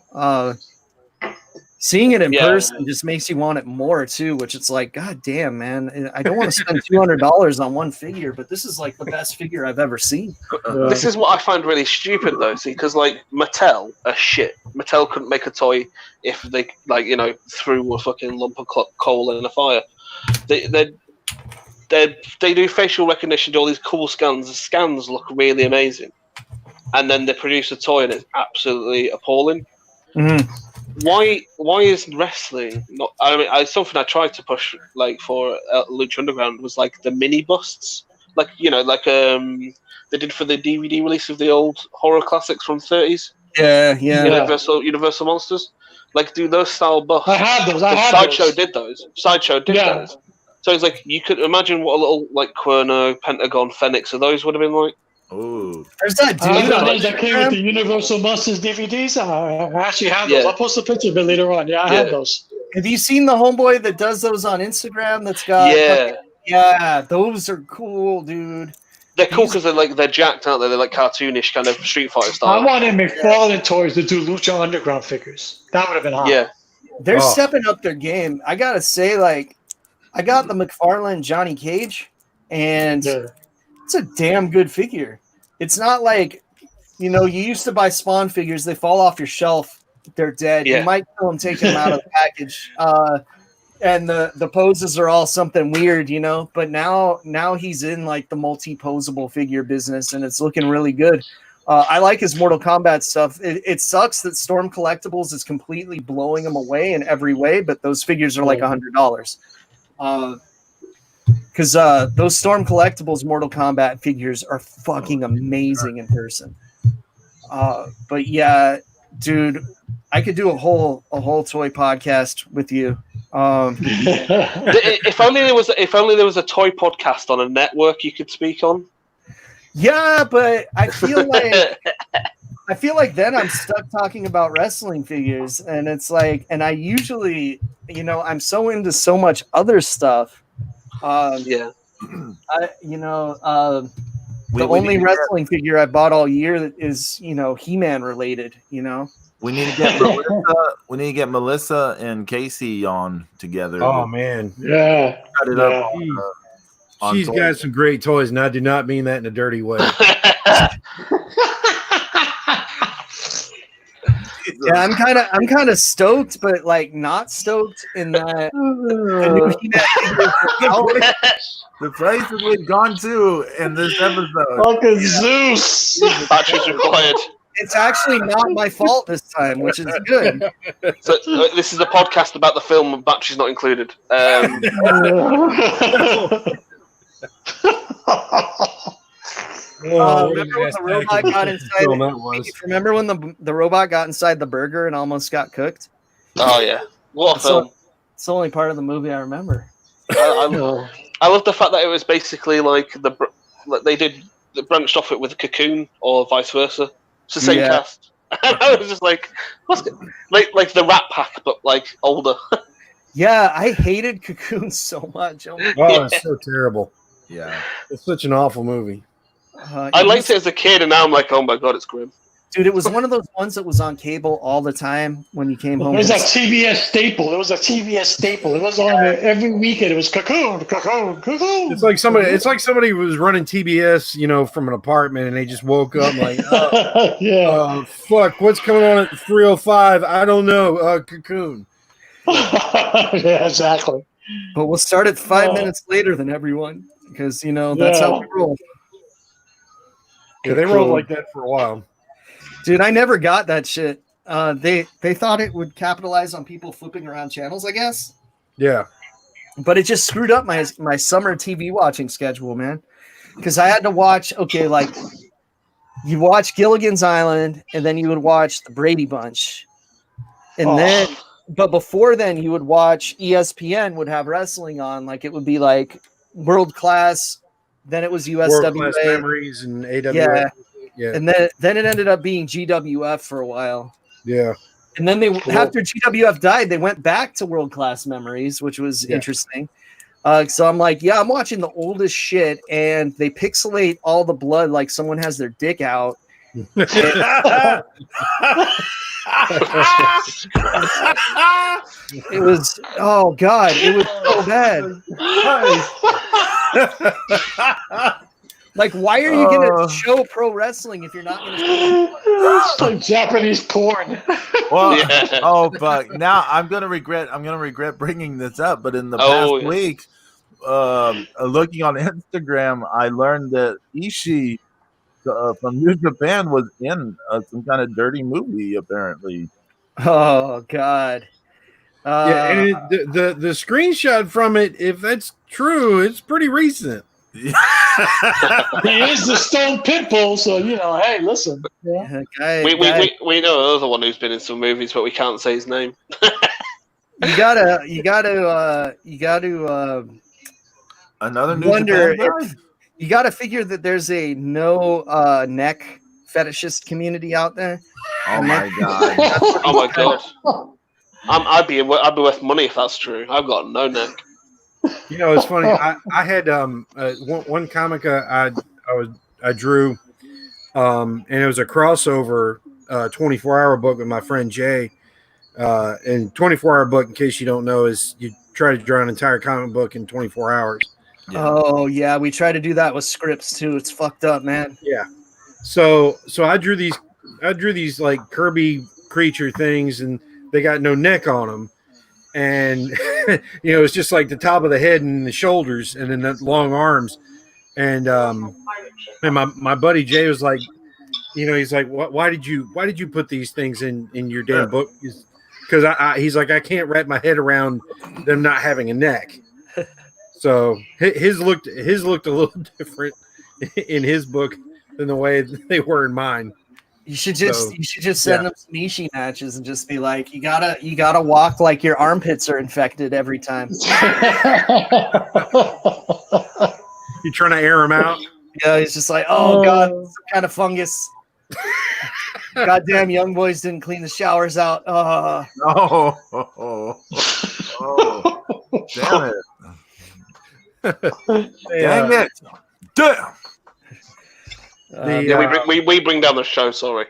C: Seeing it in person just makes you want it more too, which it's like, God damn, man, I don't want to spend $200 on one figure, but this is like the best figure I've ever seen.
E: This is what I find really stupid though, see, because like Mattel are shit. Mattel couldn't make a toy if they threw a fucking lump of coal in a fire. They do facial recognition, do all these cool scans. The scans look really amazing, and then they produce a toy and it's absolutely appalling.
C: Mm-hmm.
E: Why is wrestling not? I mean, something I tried to push for Lucha Underground was like the mini busts, they did for the DVD release of the old horror classics from the 30s.
C: Yeah.
E: Universal Monsters. Like, do those style busts?
B: I had those.
E: Sideshow did those. Those. So it's like you could imagine what a little Querno, Pentagon, Phoenix of those would have been like.
A: Oh,
C: there's that dude
B: that came with the Universal Monsters DVDs. I actually have those. I'll post a picture of it later on. Yeah, I have those.
C: Have you seen the homeboy that does those on Instagram? That's got those are cool, dude.
E: They're cool because they're jacked, aren't they? They're like cartoonish kind of Street Fighter style.
B: I wanted McFarlane Toys to do Lucha Underground figures. That would have been hot.
E: Yeah,
C: they're stepping up their game. I gotta say, I got the McFarlane Johnny Cage, and it's a damn good figure. It's not like, you used to buy Spawn figures. They fall off your shelf. They're dead. You might kill them, take them out of the package. And the poses are all something weird, but now he's in like the multi-posable figure business and it's looking really good. I like his Mortal Kombat stuff. It sucks that Storm Collectibles is completely blowing him away in every way, but those figures are like $100. Because those Storm Collectibles Mortal Kombat figures are fucking amazing in person. But yeah, dude, I could do a whole toy podcast with you.
E: If only there was a toy podcast on a network you could speak on.
C: Yeah, but I feel like then I'm stuck talking about wrestling figures, and it's like, and I usually, I'm so into so much other stuff. The only wrestling figure I bought all year is, He-Man related,
A: We need to get Melissa. We need to get Melissa and Casey on together.
D: Oh man,
B: yeah.
A: Cut it up.
D: She's got some great toys, and I do not mean that in a dirty way.
C: Yeah, I'm kind of stoked, but like not stoked in that
A: the price that we've gone to in this episode.
B: Fucking Zeus.
E: Batteries required.
C: It's actually not my fault this time, which is good.
E: So this is a podcast about the film with batteries not included.
C: Remember when the robot got inside? Remember when the robot got inside the burger and almost got cooked?
E: Oh yeah, what a film!
C: It's the only part of the movie I remember.
E: I love the fact that it was basically like they branched off it with a Cocoon or vice versa. It's the same cast. I was just like, what's like the Rat Pack, but like older.
C: Yeah, I hated Cocoon so much.
D: It's so terrible.
A: Yeah,
D: it's such an awful movie.
E: I liked it as a kid, and now I'm like, oh my god, it's grim.
C: Dude, it was one of those ones that was on cable all the time when you came home.
B: It was a TBS staple. It was on there every weekend. It was Cocoon.
D: It's like somebody was running TBS, from an apartment, and they just woke up like, fuck, what's coming on at 3:05? I don't know. Cocoon.
B: Yeah, exactly.
C: But we'll start at 5 minutes later than everyone because that's how we roll.
D: Yeah, they rolled like that for a while.
C: Dude, I never got that shit. They thought it would capitalize on people flipping around channels, I guess.
D: Yeah.
C: But it just screwed up my summer TV watching schedule, man. Because I had to watch, you watch Gilligan's Island, and then you would watch the Brady Bunch. And but before then, you would watch ESPN would have wrestling on. Like, it would be like World Class. Then it was USWA.
D: World Class Memories and AWA. Yeah.
C: And then it ended up being GWF for a while.
D: Yeah.
C: And then after GWF died, they went back to World Class Memories, which was interesting. So I'm like, I'm watching the oldest shit, and they pixelate all the blood like someone has their dick out. It was, oh God, it was so bad. Like, why are you going to show pro wrestling if you're not going to show
B: it's like Japanese porn.
A: Well, but now I'm going to regret bringing this up, but in the past week, looking on Instagram, I learned that Ishii from New Japan was in some kind of dirty movie, apparently.
C: Oh God!
D: And the screenshot from it, if that's true, it's pretty recent.
B: He is the Stone Pitbull, so hey, listen. Yeah.
E: We know another one who's been in some movies, but we can't say his name.
C: You gotta
A: another new
C: wonder
A: Japan
C: if you gotta figure that there's a no neck fetishist community out there.
A: Oh my God!
E: Oh my God! I'd be worth money if that's true. I've got no neck.
D: It's funny. I had one comic I drew, and it was a crossover 24-hour book with my friend Jay. And 24-hour book, in case you don't know, is you try to draw an entire comic book in 24 hours.
C: Yeah. Oh yeah, we try to do that with scripts too. It's fucked up, man.
D: Yeah. So I drew these like Kirby creature things, and they got no neck on them. And it's just like the top of the head and the shoulders, and then the long arms. And my buddy Jay was like, he's like, why did you put these things in your damn book? Because he's like, I can't wrap my head around them not having a neck. So his looked a little different in his book than the way they were in mine.
C: You should just send them some Ishii matches and just be like, you gotta walk like your armpits are infected every time.
D: You trying to air them out?
C: Yeah, he's just like, oh God, some kind of fungus. Goddamn, young boys didn't clean the showers out.
A: Oh, damn it! Dang it! Damn.
E: We bring down the show. Sorry.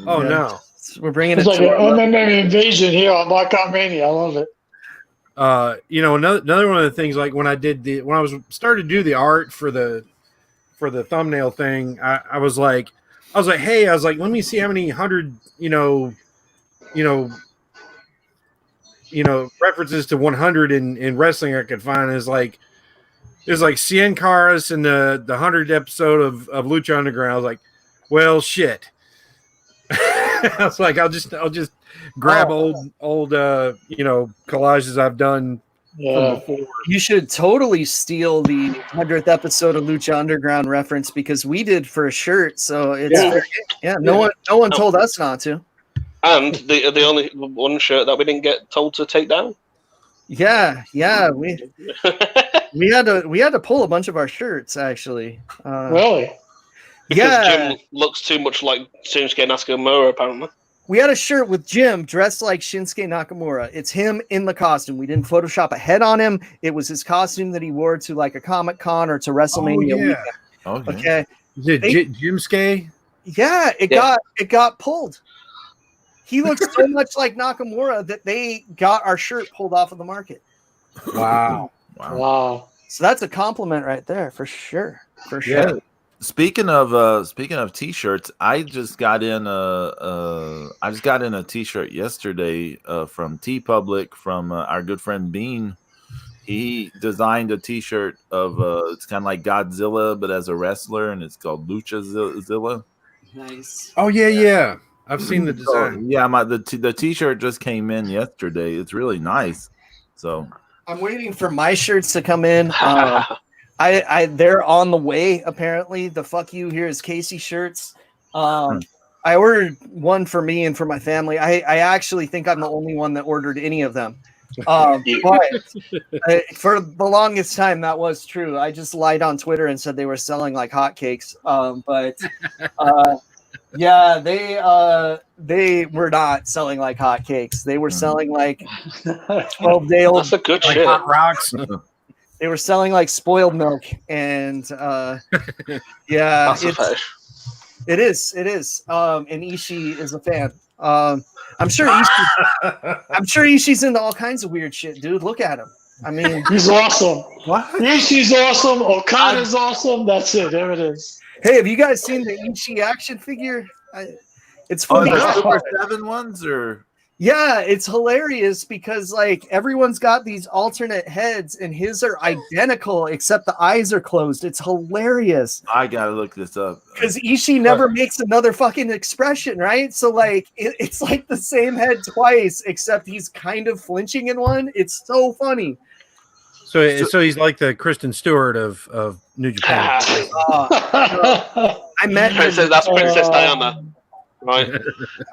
D: Oh no.
C: We're bringing
B: It's
C: it
B: like
C: to
B: an MMA invasion here on Markout Mania. I love it.
D: Another one of the things, like when I started to do the art for the thumbnail thing, I was like, hey, let me see how many hundred, references to 100 in wrestling I could find. Is like, there's like Cien Caras in the 100th episode of Lucha Underground. I was like, well, shit. I was like, I'll just grab old collages I've done from before.
C: You should totally steal the 100th episode of Lucha Underground reference, because we did for a shirt. So it's no one told us not to.
E: And the only one shirt that we didn't get told to take down.
C: Yeah, we had to pull a bunch of our shirts actually.
B: Really?
E: Because Jim looks too much like Shinsuke Nakamura, apparently.
C: We had a shirt with Jim dressed like Shinsuke Nakamura. It's him in the costume. We didn't Photoshop a head on him. It was his costume that he wore to like a Comic-Con or to WrestleMania weekend. Okay.
D: Is it Jimsuke?
C: Yeah, it got pulled. He looks so much like Nakamura that they got our shirt pulled off of the market.
D: Wow.
C: So that's a compliment right there for sure. For sure.
A: Yeah. Speaking of t-shirts, I just got in a t-shirt yesterday from TeePublic from our good friend Bean. He designed a t-shirt of it's kind of like Godzilla but as a wrestler, and it's called LuchaZilla.
C: Nice.
D: Oh yeah. I've seen the design.
A: The t-shirt just came in yesterday. It's really nice. So
C: I'm waiting for my shirts to come in. They're on the way, apparently. The fuck you, here's Casey shirts. I ordered one for me and for my family. I actually think I'm the only one that ordered any of them. But for the longest time, that was true. I just lied on Twitter and said they were selling like hotcakes. They were not selling like hotcakes. They were selling like 12-day-old.
E: That's a good
D: like
E: shit.
D: Hot rocks.
C: They were selling like spoiled milk, and
E: That's a fetish.
C: It is. And Ishii is a fan. I'm sure Ishii's into all kinds of weird shit, dude. Look at him. I mean,
B: he's awesome.
C: What?
B: Ishii's awesome. Okada's awesome. That's it. There it is.
C: Hey, have you guys seen the Ishii action figure? It's funny.
A: The Super 7 ones, or
C: yeah, it's hilarious because like everyone's got these alternate heads, and his are identical except the eyes are closed. It's hilarious.
A: I gotta look this up
C: because Ishii never makes another fucking expression, right? So like it's like the same head twice, except he's kind of flinching in one. It's so funny.
D: So he's like the Kristen Stewart of New Japan.
C: I met
E: that's Princess Diana, right?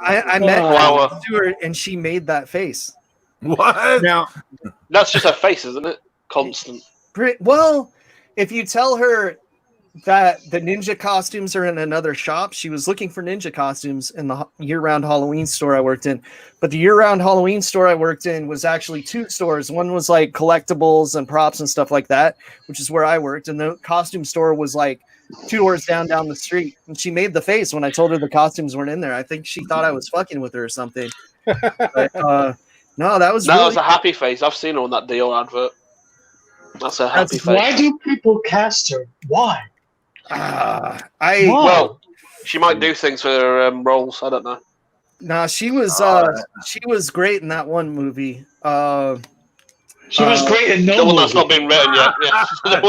C: I met Stewart, and she made that face.
A: What?
D: Now
E: that's just her face, isn't it? Constant.
C: Well, if you tell her that the ninja costumes are in another shop, she was looking for ninja costumes in the year-round Halloween store I worked in. But the year-round Halloween store I worked in was actually two stores. One was like collectibles and props and stuff like that, which is where I worked. And the costume store was like 2 doors down the street. And she made the face when I told her the costumes weren't in there. I think she thought I was fucking with her or something. But, no, that was
E: a happy face. I've seen her on that Dior advert. That's a happy face.
B: Why do people cast her? Why?
E: Well, she might do things for her roles. I don't know.
C: Nah, she was great in that one movie.
B: She was great in no
E: the one
B: movie.
E: that's not been written yet. Yeah. the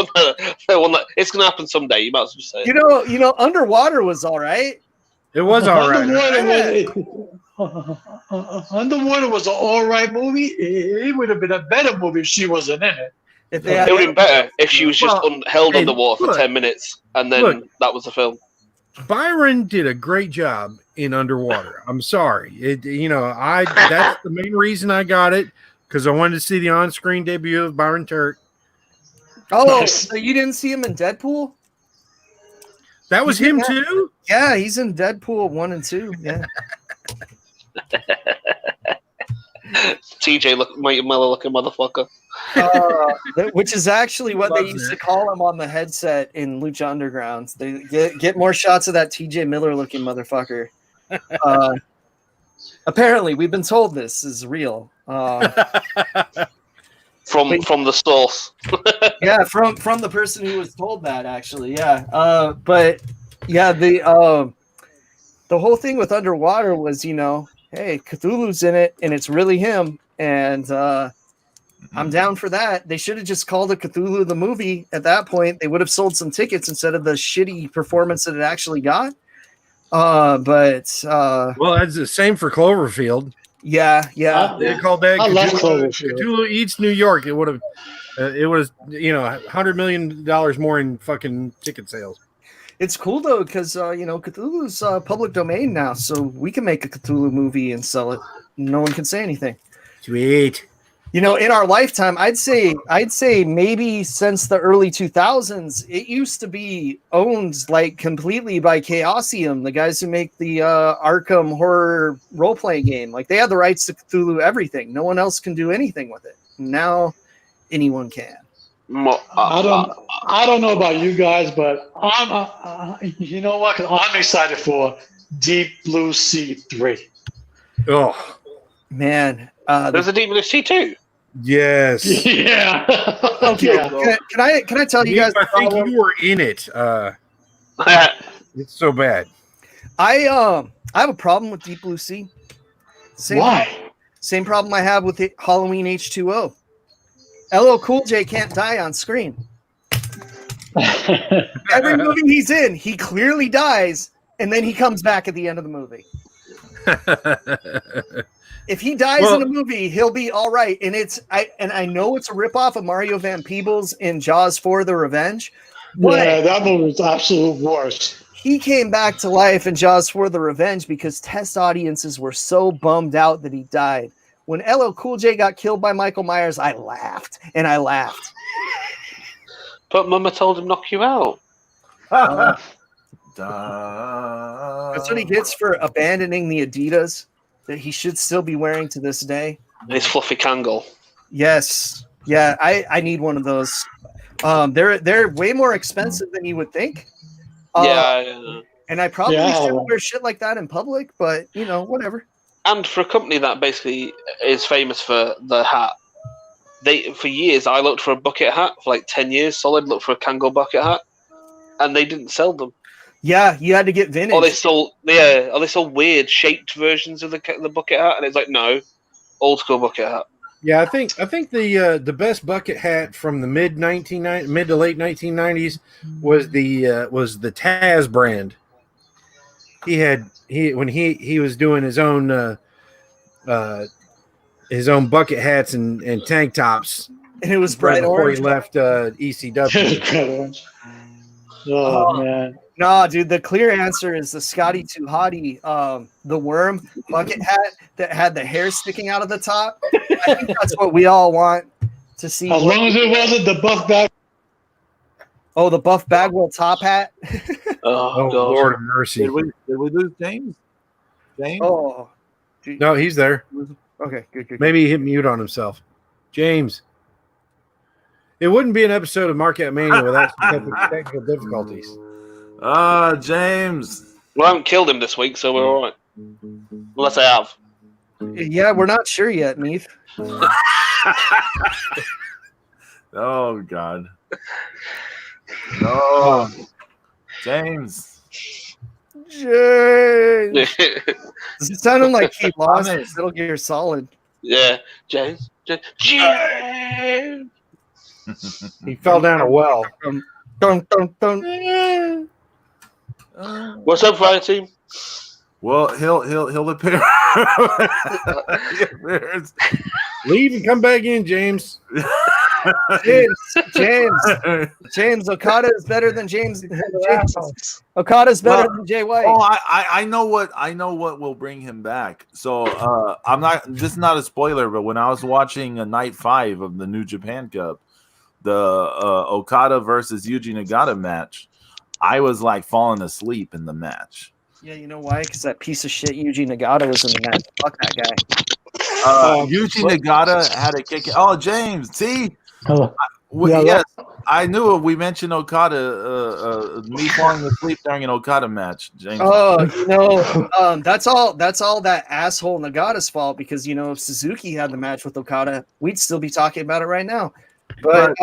E: one that it's gonna happen someday. You might as well just say it.
C: You know, Underwater was all right.
D: It was all right.
B: Underwater was an all right movie. It would have been a better movie if she wasn't in it.
E: It would have been better if she was just held underwater for 10 minutes and then that was the film.
D: Byron did a great job in Underwater. I'm sorry. That's the main reason I got it, because I wanted to see the on-screen debut of Byron Turk.
C: Oh, so you didn't see him in Deadpool?
D: That was him too?
C: Yeah, he's in Deadpool 1 and 2. Yeah.
E: TJ, look, mellow looking motherfucker.
C: Which is actually what they used to call him on the headset in Lucha Underground. They get more shots of that TJ Miller looking motherfucker. Apparently, we've been told this is real.
E: From the source.
C: Yeah, from the person who was told that, actually. Yeah. But yeah, the whole thing with Underwater was, hey, Cthulhu's in it, and it's really him, and I'm down for that. They should have just called it Cthulhu the movie at that point. They would have sold some tickets instead of the shitty performance that it actually got. Well,
D: that's the same for Cloverfield.
C: Yeah.
D: They called that
B: I love
D: Cthulhu Eats New York. It would have, it was $100 million more in fucking ticket sales.
C: It's cool though because Cthulhu's public domain now, so we can make a Cthulhu movie and sell it. No one can say anything.
D: Sweet.
C: In our lifetime, I'd say maybe since the early 2000s, it used to be owned like completely by Chaosium, the guys who make the Arkham horror role-playing game. Like they had the rights to Cthulhu everything. No one else can do anything with it. Now anyone can.
B: I don't know about you guys, but I'm you know what? I'm excited for Deep Blue Sea 3.
D: Oh
C: man.
E: There's a Deep Blue Sea 2.
D: Yes.
B: Yeah.
C: Okay.
B: Yeah.
C: Can I tell you guys?
D: I think you were in it. It's so bad.
C: I have a problem with Deep Blue Sea.
B: Why?
C: Same problem I have with Halloween H2O. LL Cool J can't die on screen. Every movie he's in, he clearly dies, and then he comes back at the end of the movie. If he dies in a movie, he'll be all right. And I know it's a ripoff of Mario Van Peebles in Jaws 4: The Revenge.
B: Yeah, that movie was absolute worst.
C: He came back to life in Jaws 4: The Revenge because test audiences were so bummed out that he died. When LL Cool J got killed by Michael Myers, I laughed.
E: But Mama told him knock you out.
C: That's what he gets for abandoning the Adidas that he should still be wearing to this day.
E: His fluffy Kangol.
C: Yes. Yeah, I need one of those. They're way more expensive than you would think.
E: Yeah.
C: And I probably shouldn't wear shit like that in public, but whatever.
E: And for a company that basically is famous for the hat, for years I looked for a bucket hat for like 10 years solid, looked for a Kangol bucket hat, and they didn't sell them.
C: Yeah, you had to get vintage.
E: Or they sold weird shaped versions of the bucket hat, and it's like no, old school bucket hat.
D: Yeah, I think the best bucket hat from the mid to late 1990s was the Taz brand. When he was doing his own bucket hats and tank tops,
C: and it was bright orange
D: before he left ECW.
B: Oh man.
C: No, dude, the clear answer is the Scotty Too Hottie, the worm bucket hat that had the hair sticking out of the top. I think that's what we all want to see.
B: As long as it wasn't the Buff Bag.
C: Oh, the Buff Bagwell top hat.
D: Oh Lord of mercy!
A: Did we lose James?
C: Oh,
D: no, he's there.
C: Okay, good.
D: Maybe he hit mute on himself. James. It wouldn't be an episode of Marquette Mania without technical difficulties.
A: James.
E: We haven't killed him this week, so we're all right. Unless I have.
C: Yeah, we're not sure yet, Neith.
A: Oh, God. No. James.
C: Does it sound like he lost Metal Gear Solid?
E: Yeah. James.
D: He fell down a well.
C: Dun.
E: What's up, Fire Team?
A: Well, he'll appear.
D: Leave and come back in, James.
C: James. Okada is better than James. Okada's better than Jay White.
A: Oh, I know what will bring him back. So I'm not. This is not a spoiler, but when I was watching night 5 of the New Japan Cup, the Okada versus Yuji Nagata match, I was like falling asleep in the match.
C: Yeah, you know why? Because that piece of shit Yuji Nagata was in the match. Fuck that guy.
A: Yuji Nagata had a kick. Oh, James, see?
B: Hello.
A: Yes, I knew it. We mentioned Okada, me falling asleep during an Okada match. James.
C: Oh, that's all that asshole Nagata's fault because if Suzuki had the match with Okada, we'd still be talking about it right now. But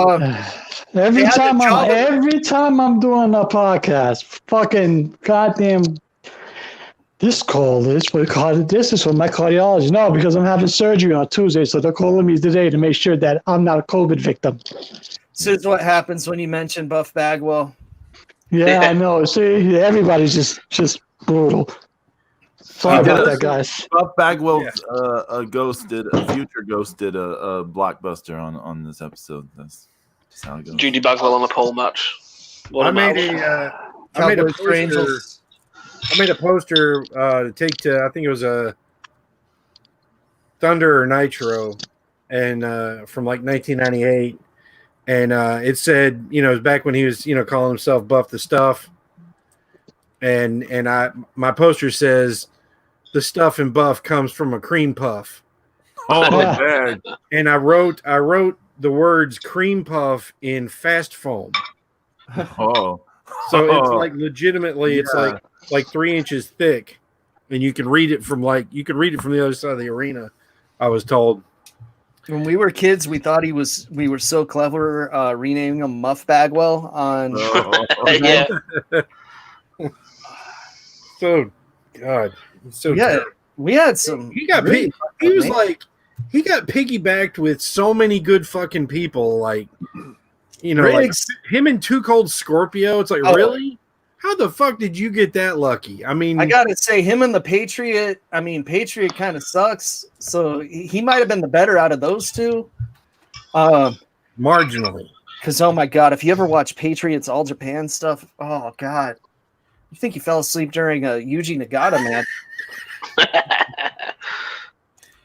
B: every time I'm doing a podcast, fucking goddamn. This call is for this is for my cardiologist. No, because I'm having surgery on Tuesday, so they're calling me today to make sure that I'm not a COVID victim.
C: This is what happens when you mention Buff Bagwell.
B: Yeah, I know. See, everybody's just brutal. Sorry about that, guys.
A: Buff Bagwell's future Ghost did a blockbuster on this episode. That's just how it goes.
E: Judy Bagwell on a pole match.
D: I made a poster to take to, I think it was a Thunder or Nitro, and from like 1998, and it said, it was back when he was, calling himself Buff the Stuff, and my poster says, the stuff in Buff comes from a cream puff.
A: Oh, man.
D: And I wrote the words cream puff in fast foam.
A: Oh.
D: So it's like legitimately, it's like 3 inches thick, and you can read it from the other side of the arena. I was told.
C: When we were kids, we thought we were so clever renaming him Muff Bagwell on.
E: Yeah.
D: So, God, so
C: yeah,
D: terrible.
C: We had some.
D: He got he got piggybacked with so many good fucking people, like like him and Too Cold Scorpio. It's like, really? How the fuck did you get that lucky? I mean,
C: I gotta say, him and the Patriot. I mean, Patriot kind of sucks, so he might have been the better out of those two.
D: Marginally,
C: because oh my god, if you ever watch Patriot's All Japan stuff, oh god, you think he fell asleep during a Yuji Nagata match?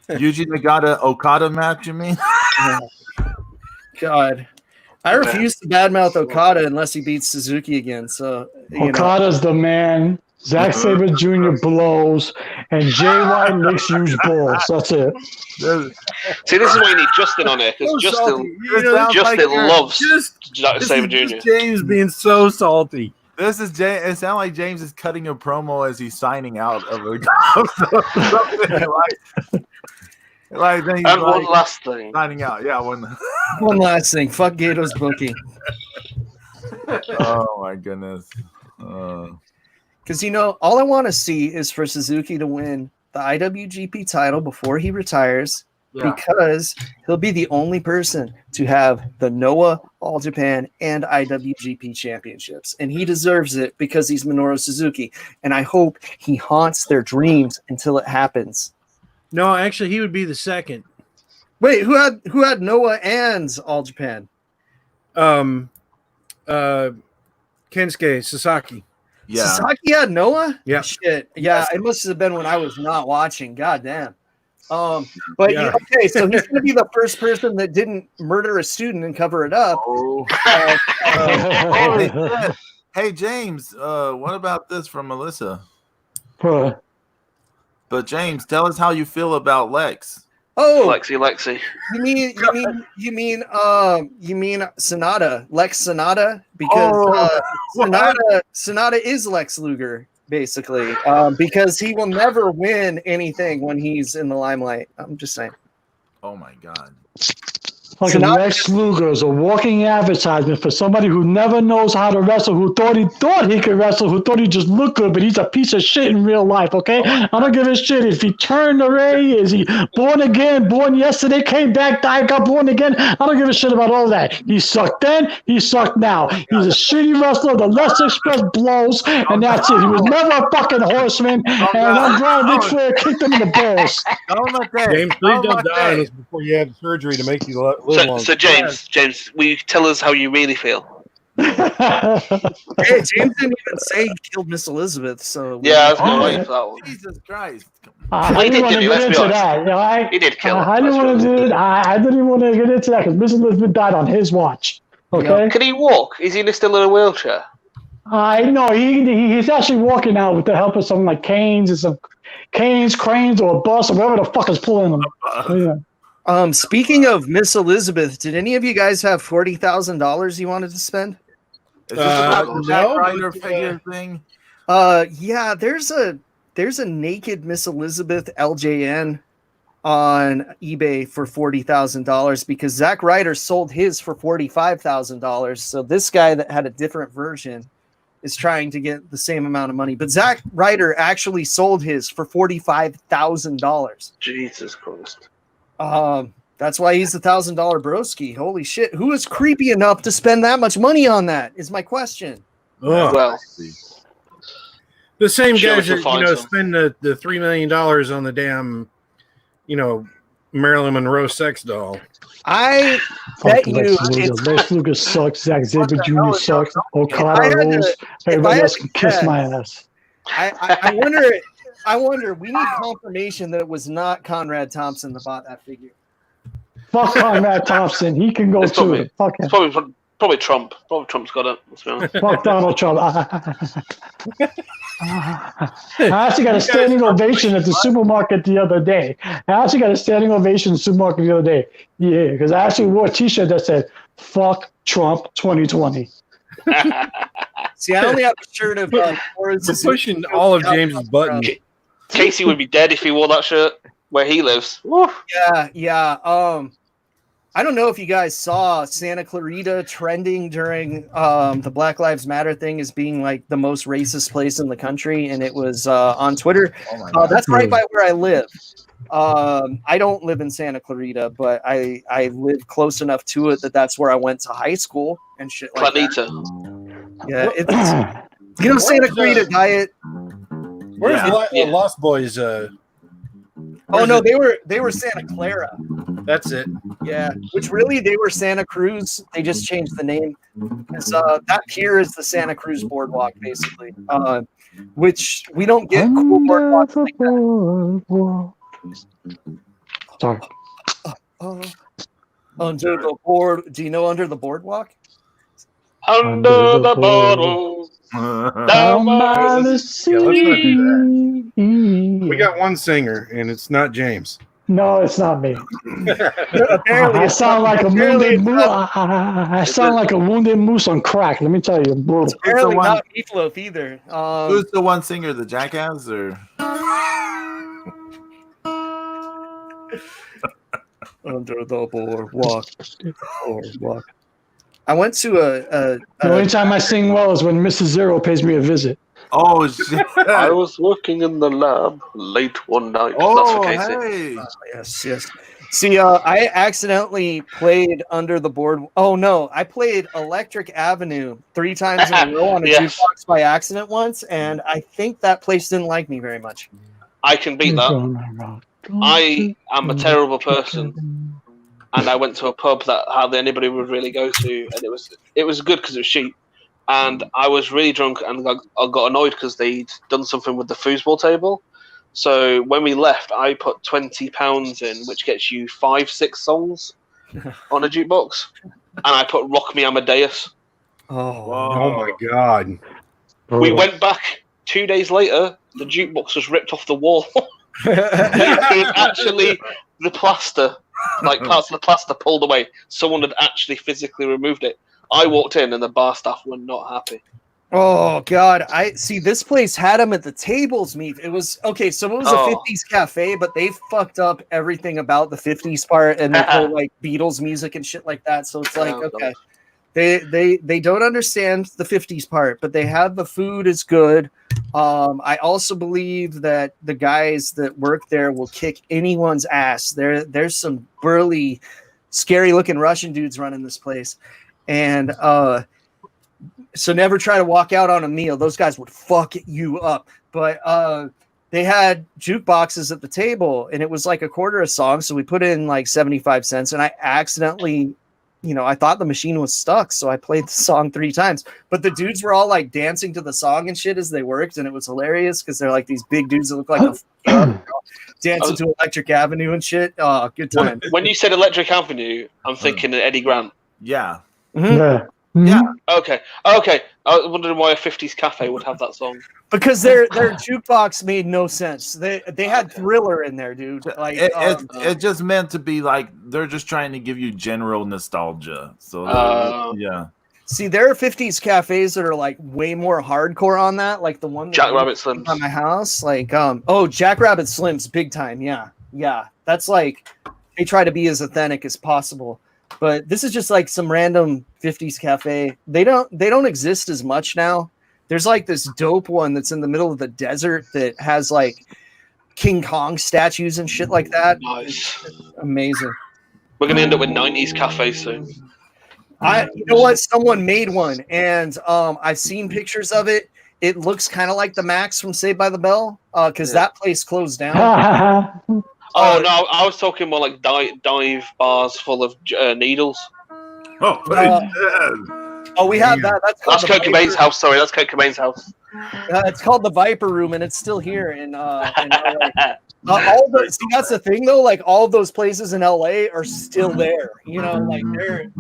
A: Yuji Nagata Okada match, you mean?
C: God. I refuse to badmouth Okada unless he beats Suzuki again. So
B: Okada's the man. Zack Sabre Jr. blows, and Jay White licks huge balls. That's it.
E: See, this is why you need Justin on here, because Justin loves Zack Sabre Jr.
D: James being so salty.
A: This is James. It sounds like James is cutting a promo as he's signing out of a like then he's
E: and one last thing.
A: Signing out. Yeah, one
C: last thing. Fuck Gato's booking.
A: Oh my goodness.
C: Because all I want to see is for Suzuki to win the IWGP title before he retires, because he'll be the only person to have the Noah, All Japan, and IWGP championships, and he deserves it because he's Minoru Suzuki. And I hope he haunts their dreams until it happens.
F: No, actually, he would be the second.
C: Wait, who had Noah and All Japan?
D: Kensuke Sasaki.
A: Yeah.
C: Sasaki had Noah?
D: Yeah.
C: Shit. Yeah, it must have been when I was not watching. God damn. But okay, so he's going to be the first person that didn't murder a student and cover it up.
A: Oh. Hey, James, what about this from Melissa? But James, tell us how you feel about Lex.
C: Oh,
E: Lexi.
C: You mean Sonata, Lex Sonata, because Sonata is Lex Luger basically, because he will never win anything when he's in the limelight. I'm just saying.
A: Oh my god.
B: Fucking Lex Luger is a walking advertisement for somebody who never knows how to wrestle, who thought he could wrestle, who thought he just looked good, but he's a piece of shit in real life, okay? I don't give a shit if he turned array, is he born again, born yesterday, came back, died, got born again. I don't give a shit about all that. He sucked then, he sucked now. He's a shitty wrestler, the Lex Express blows, and that's it. He was never a fucking horseman, and I'm glad Ric Flair kicked him in the balls.
A: Don't let that.
D: James, please don't die on us before you have surgery to make you live longer.
E: So James, will you tell us how you really feel?
C: Hey, James didn't even say he killed Miss Elizabeth, so
E: yeah, I was going to wait for that one.
A: Jesus Christ.
B: I didn't want to get into that.
E: He did kill her.
B: I didn't even want to get into that because Miss Elizabeth died on his watch. Okay.
E: Can he walk? Is he still in a wheelchair?
B: I know he's actually walking out with the help of some like canes, cranes, or a bus, or whatever the fuck is pulling them. Yeah.
C: Speaking of Miss Elizabeth, did any of you guys have $40,000 you wanted to spend?
A: Is this about the Zack
D: no,
A: Ryder
D: but,
A: figure thing?
C: Yeah, there's a naked Miss Elizabeth LJN on eBay for $40,000 because Zack Ryder sold his for $45,000. So this guy that had a different version is trying to get the same amount of money. But Zack Ryder actually sold his for $45,000.
E: Jesus Christ.
C: That's why he's the $1,000 broski. Holy shit. Who is creepy enough to spend that much money on that is my question.
E: Well,
D: the same
E: Sure,
D: guys
E: you'll
D: that,
E: find some.
D: spend the $3 million on the damn, Marilyn Monroe sex doll.
C: I bet you
B: Lex Luger sucks. Zack Sabre Jr. sucks. Okada rules.
C: I
B: Everybody
C: had
B: else
C: to
B: can kiss
C: guess.
B: my ass.
C: I wonder, we need confirmation that it was not Conrad Thompson that bought that figure.
B: Fuck Conrad Thompson. He can go
E: It's
B: too.
E: probably-
B: Fuck him.
E: it's probably Trump. Probably Trump's got it. Let's be honest.
B: Fuck Donald Trump. I actually got a standing ovation at the supermarket the other day. Yeah, because I actually wore a T-shirt that said "Fuck Trump 2020."
C: See, I only have a shirt of
D: We're pushing all of James's buttons.
E: Casey would be dead if he wore that shirt where he lives. Woo.
C: Yeah. I don't know if you guys saw Santa Clarita trending during the Black Lives Matter thing as being like the most racist place in the country, and it was on Twitter. That's right by where I live. I don't live in Santa Clarita, but I live close enough to it that's where I went to high school and shit like
E: Planeta.
C: that. Yeah, it's Santa Clarita diet.
D: Where's the Lost Boys?
C: Oh no, they were Santa Clara.
D: That's it.
C: Yeah, which really they were Santa Cruz. They just changed the name. That pier is the Santa Cruz Boardwalk, basically. Which we don't get cool boardwalks like that.
B: Sorry.
C: Under the board. Do you know Under the Boardwalk?
E: Under the bottle. Down by the
B: sea.
D: Yeah, let's not do that. We got one singer, and it's not James.
B: No, it's not me.
C: Apparently,
B: I sound like a wounded moose. I sound like a wounded moose on crack. Let me tell you, brutal.
C: apparently not Meatloaf either.
A: Who's the one singer? The Jackass or?
C: Under the boardwalk. I went to
B: The only time I sing well is when Mrs. Zero pays me a visit.
A: Oh shit!
E: I was working in the lab late one night.
A: Oh,
E: That's for Casey.
A: hey!
C: yes. See, I accidentally played Under the Board. Oh no, I played Electric Avenue 3 times in a row on a
E: Yes.
C: jukebox by accident once, and I think that place didn't like me very much.
E: I can beat that. I am a terrible person, and I went to a pub that hardly anybody would really go to, and it was good because it was cheap. And I was really drunk and I got annoyed because they'd done something with the foosball table. So when we left, I put £20 in, which gets you 5-6 songs on a jukebox, and I put "Rock Me Amadeus."
D: Oh my God!
E: We went back 2 days later. The jukebox was ripped off the wall. It was actually the plaster, like parts of the plaster pulled away. Someone had actually physically removed it. I walked in and the bar staff were not happy.
C: Oh God! I see. This place had them at the tables. It was okay. So it was a '50s cafe, but they fucked up everything about the '50s part and the whole like Beatles music and shit like that. So it's like okay, they don't understand the '50s part, but they have the food is good. I also believe that the guys that work there will kick anyone's ass. There's some burly, scary looking Russian dudes running this place. And so never try to walk out on a meal. Those guys would fuck you up. But they had jukeboxes at the table, and it was like a quarter a song. So we put in like 75 cents, and I accidentally, I thought the machine was stuck. So I played the song 3 times. But the dudes were all like dancing to the song and shit as they worked, and it was hilarious because they're like these big dudes that look like dancing to Electric Avenue and shit. Oh, good time.
E: When you said Electric Avenue, I'm thinking of Eddie Grant.
A: Yeah.
C: Mm-hmm.
B: Yeah.
A: Yeah.
E: Okay. I was wondering why a 50s cafe would have that song.
C: Because their jukebox made no sense. They had Thriller in there, dude. Like
A: it just meant to be like they're just trying to give you general nostalgia. So yeah.
C: See, there are 50s cafes that are like way more hardcore on that, like the one
E: Jack Rabbit Slims
C: by my house. Like Jack Rabbit Slims, big time. Yeah. That's like they try to be as authentic as possible. But this is just like some random 50s cafe. They don't exist as much now. There's like this dope one that's in the middle of the desert that has like King Kong statues and shit like that.
E: Nice.
C: It's amazing.
E: We're gonna end up with 90s cafes soon.
C: You know what? Someone made one, and I've seen pictures of it. It looks kind of like the Max from Saved by the Bell, because that place closed down.
E: No, I was talking more like dive bars full of needles.
C: We have that.
E: That's Kurt Cobain's house. Sorry, that's Kurt Cobain's house.
C: It's called the Viper Room, and it's still here in LA. See, that's the thing, though. Like all of those places in LA are still there. You know, like they're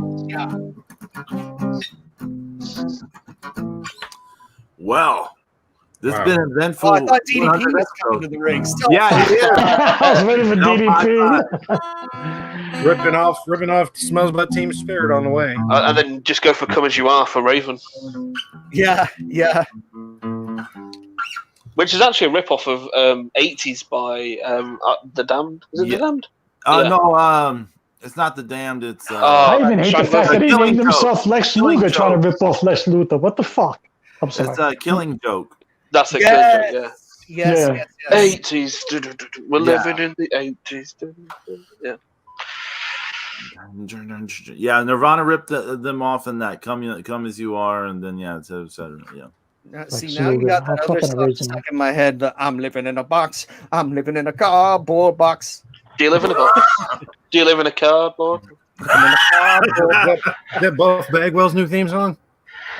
A: Well, this has been eventful.
C: I thought DDP was coming to the ring.
A: Yeah, he is.
G: I was waiting for DDP.
D: ripping off Smells Like Team Spirit on the way.
E: And then just go for Come As You Are for Raven.
C: Yeah.
E: Which is actually a rip-off of 80s by The Damned. Is it The Damned?
A: No, it's not The Damned. It's
G: I even hate the fact that he
A: Killing
G: named himself Lex Luger trying to rip off Lex Luthor. What the fuck? I'm sorry.
A: It's a Killing Joke.
E: That's a Killing Joke,
C: Yes.
E: 80s. We're living in the 80s. Yeah.
A: Yeah, Nirvana ripped them off in that Come As You Are, and then etc. Yeah.
C: See, now you got that other stuff stuck in my head. I'm living in a box. I'm living in a cardboard box.
E: Do you live in a box? Do you live in a cardboard?
D: Is that Buff Bagwell's new theme song?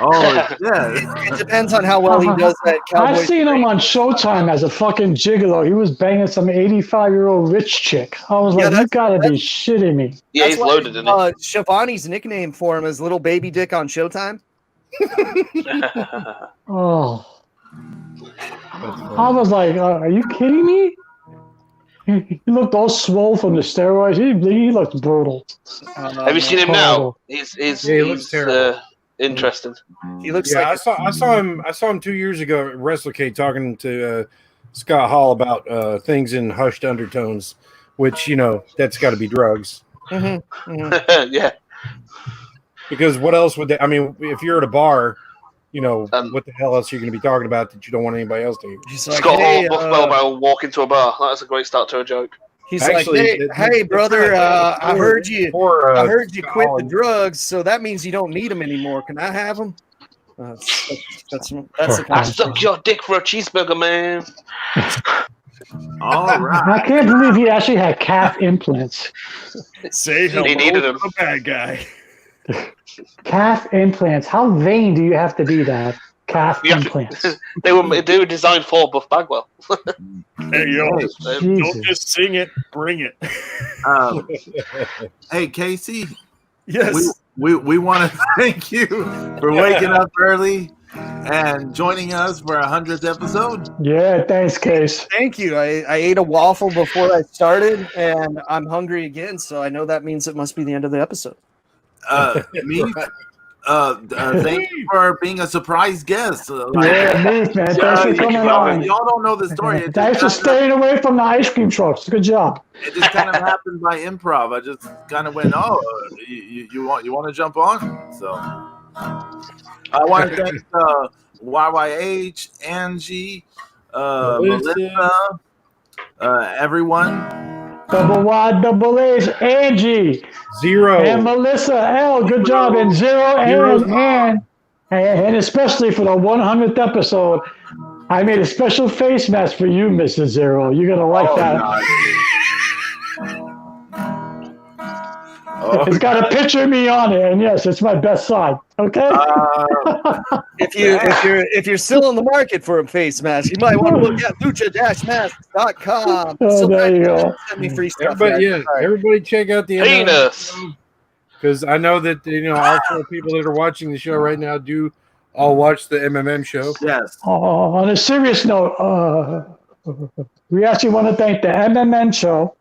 A: Oh, yeah.
C: It depends on how well he does that.
G: I've seen him on Showtime as a fucking gigolo. He was banging some 85-year-old rich chick. I was like, you gotta be shitting me.
E: Yeah, he's loaded, isn't he?
C: Shivani's nickname for him is Little Baby Dick on Showtime.
G: Oh. I was like, are you kidding me? He looked all swole from the steroids. He looked brutal.
E: Have you seen him now? He looks terrible. Interesting.
C: He looks
D: I saw him 2 years ago at WrestleCade talking to Scott Hall about things in hushed undertones, which that's got to be drugs.
C: Mm-hmm.
E: Yeah.
D: Because what else would they? I mean, if you're at a bar, what the hell else are you going to be talking about that you don't want anybody else to hear?
E: Scott Hall, Buff Bagwell walk into a bar. That's a great start to a joke.
C: He's actually, like, hey, brother, I heard you quit the drugs, so that means you don't need them anymore. Can I have them? That's
E: I suck your dick for a cheeseburger, man.
A: All right.
G: I can't believe he actually had calf implants.
C: Say hello
E: he needed them.
C: to a bad guy.
G: Calf implants. How vain do you have to be to have calf implants?
E: They were designed for Buff Bagwell.
C: Hey, yo, don't just sing it, bring it.
A: Hey, Casey.
C: Yes.
A: We want to thank you for waking up early and joining us for our 100th episode.
G: Yeah, thanks, Case.
C: Thank you. I ate a waffle before I started, and I'm hungry again, so I know that means it must be the end of the episode.
A: Thank you for being a surprise guest.
G: Yeah, man. Thanks for coming on.
A: Y'all don't know the story.
G: Thanks for staying away from the ice cream trucks. Good job.
A: It just kind of happened by improv. I just kind of went, you want to jump on? So I want to thank YYH, Angie, Melissa, everyone.
G: Double Y, double H, Angie.
D: Zero.
G: And Melissa L. Good job. And Zero. And especially for the 100th episode, I made a special face mask for you, Mrs. Zero. You're going to like that. It's got a picture of me on it, and yes, it's my best side. Okay.
C: If you're still in the market for a face mask, you might want to look at lucha-masks.com.
G: Oh, there you go.
C: Send me free stuff.
D: Everybody check out the
E: penis.
D: because I know that all 4 people that are watching the show right now do all watch the MMM show.
A: Yes.
G: On a serious note, we actually want to thank the MMN show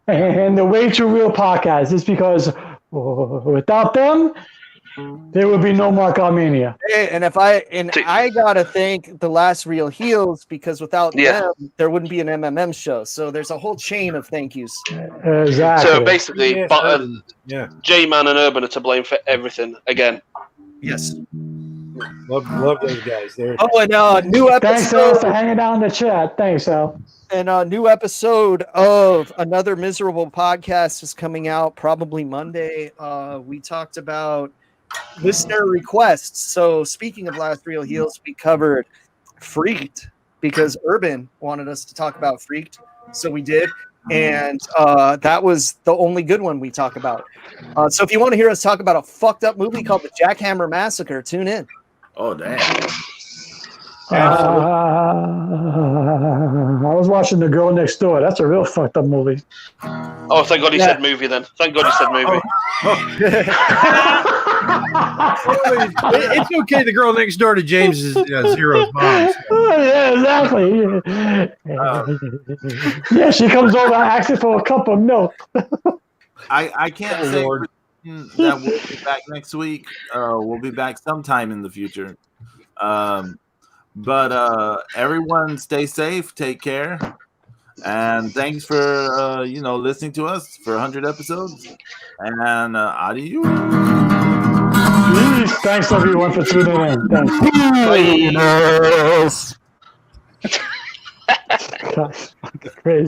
G: and the Way Too Real podcast. It's because without them, there would be no Markout Mania.
C: And I gotta thank the Last Real Heels, because without them, there wouldn't be an MMM show. So there's a whole chain of thank yous.
G: Exactly.
E: So basically, J-Man and Urban are to blame for everything again.
C: Yes.
D: Love those guys.
C: Oh, and new episode.
G: Thanks, Al, for hanging out in the chat. Thanks, Al.
C: And a new episode of Another Miserable Podcast is coming out probably Monday. We talked about listener requests. So speaking of Last Real Heels, we covered Freaked because Urban wanted us to talk about Freaked. So we did. And that was the only good one we talk about. So if you want to hear us talk about a fucked up movie called The Jackhammer Massacre, tune in.
A: Oh, damn.
G: I was watching The Girl Next Door. That's a real fucked up movie.
E: Oh, thank God you said movie then. Thank God you said movie.
D: It's okay. The Girl Next Door to James is Zero's mom.
G: Yeah, exactly. Yeah, she comes over asking for a cup of milk.
A: I can't say that we'll be back next week. We'll be back sometime in the future. But everyone stay safe, take care, and thanks for listening to us for 100 episodes. And adios.
G: Thanks everyone for tuning in. Thanks. God, crazy.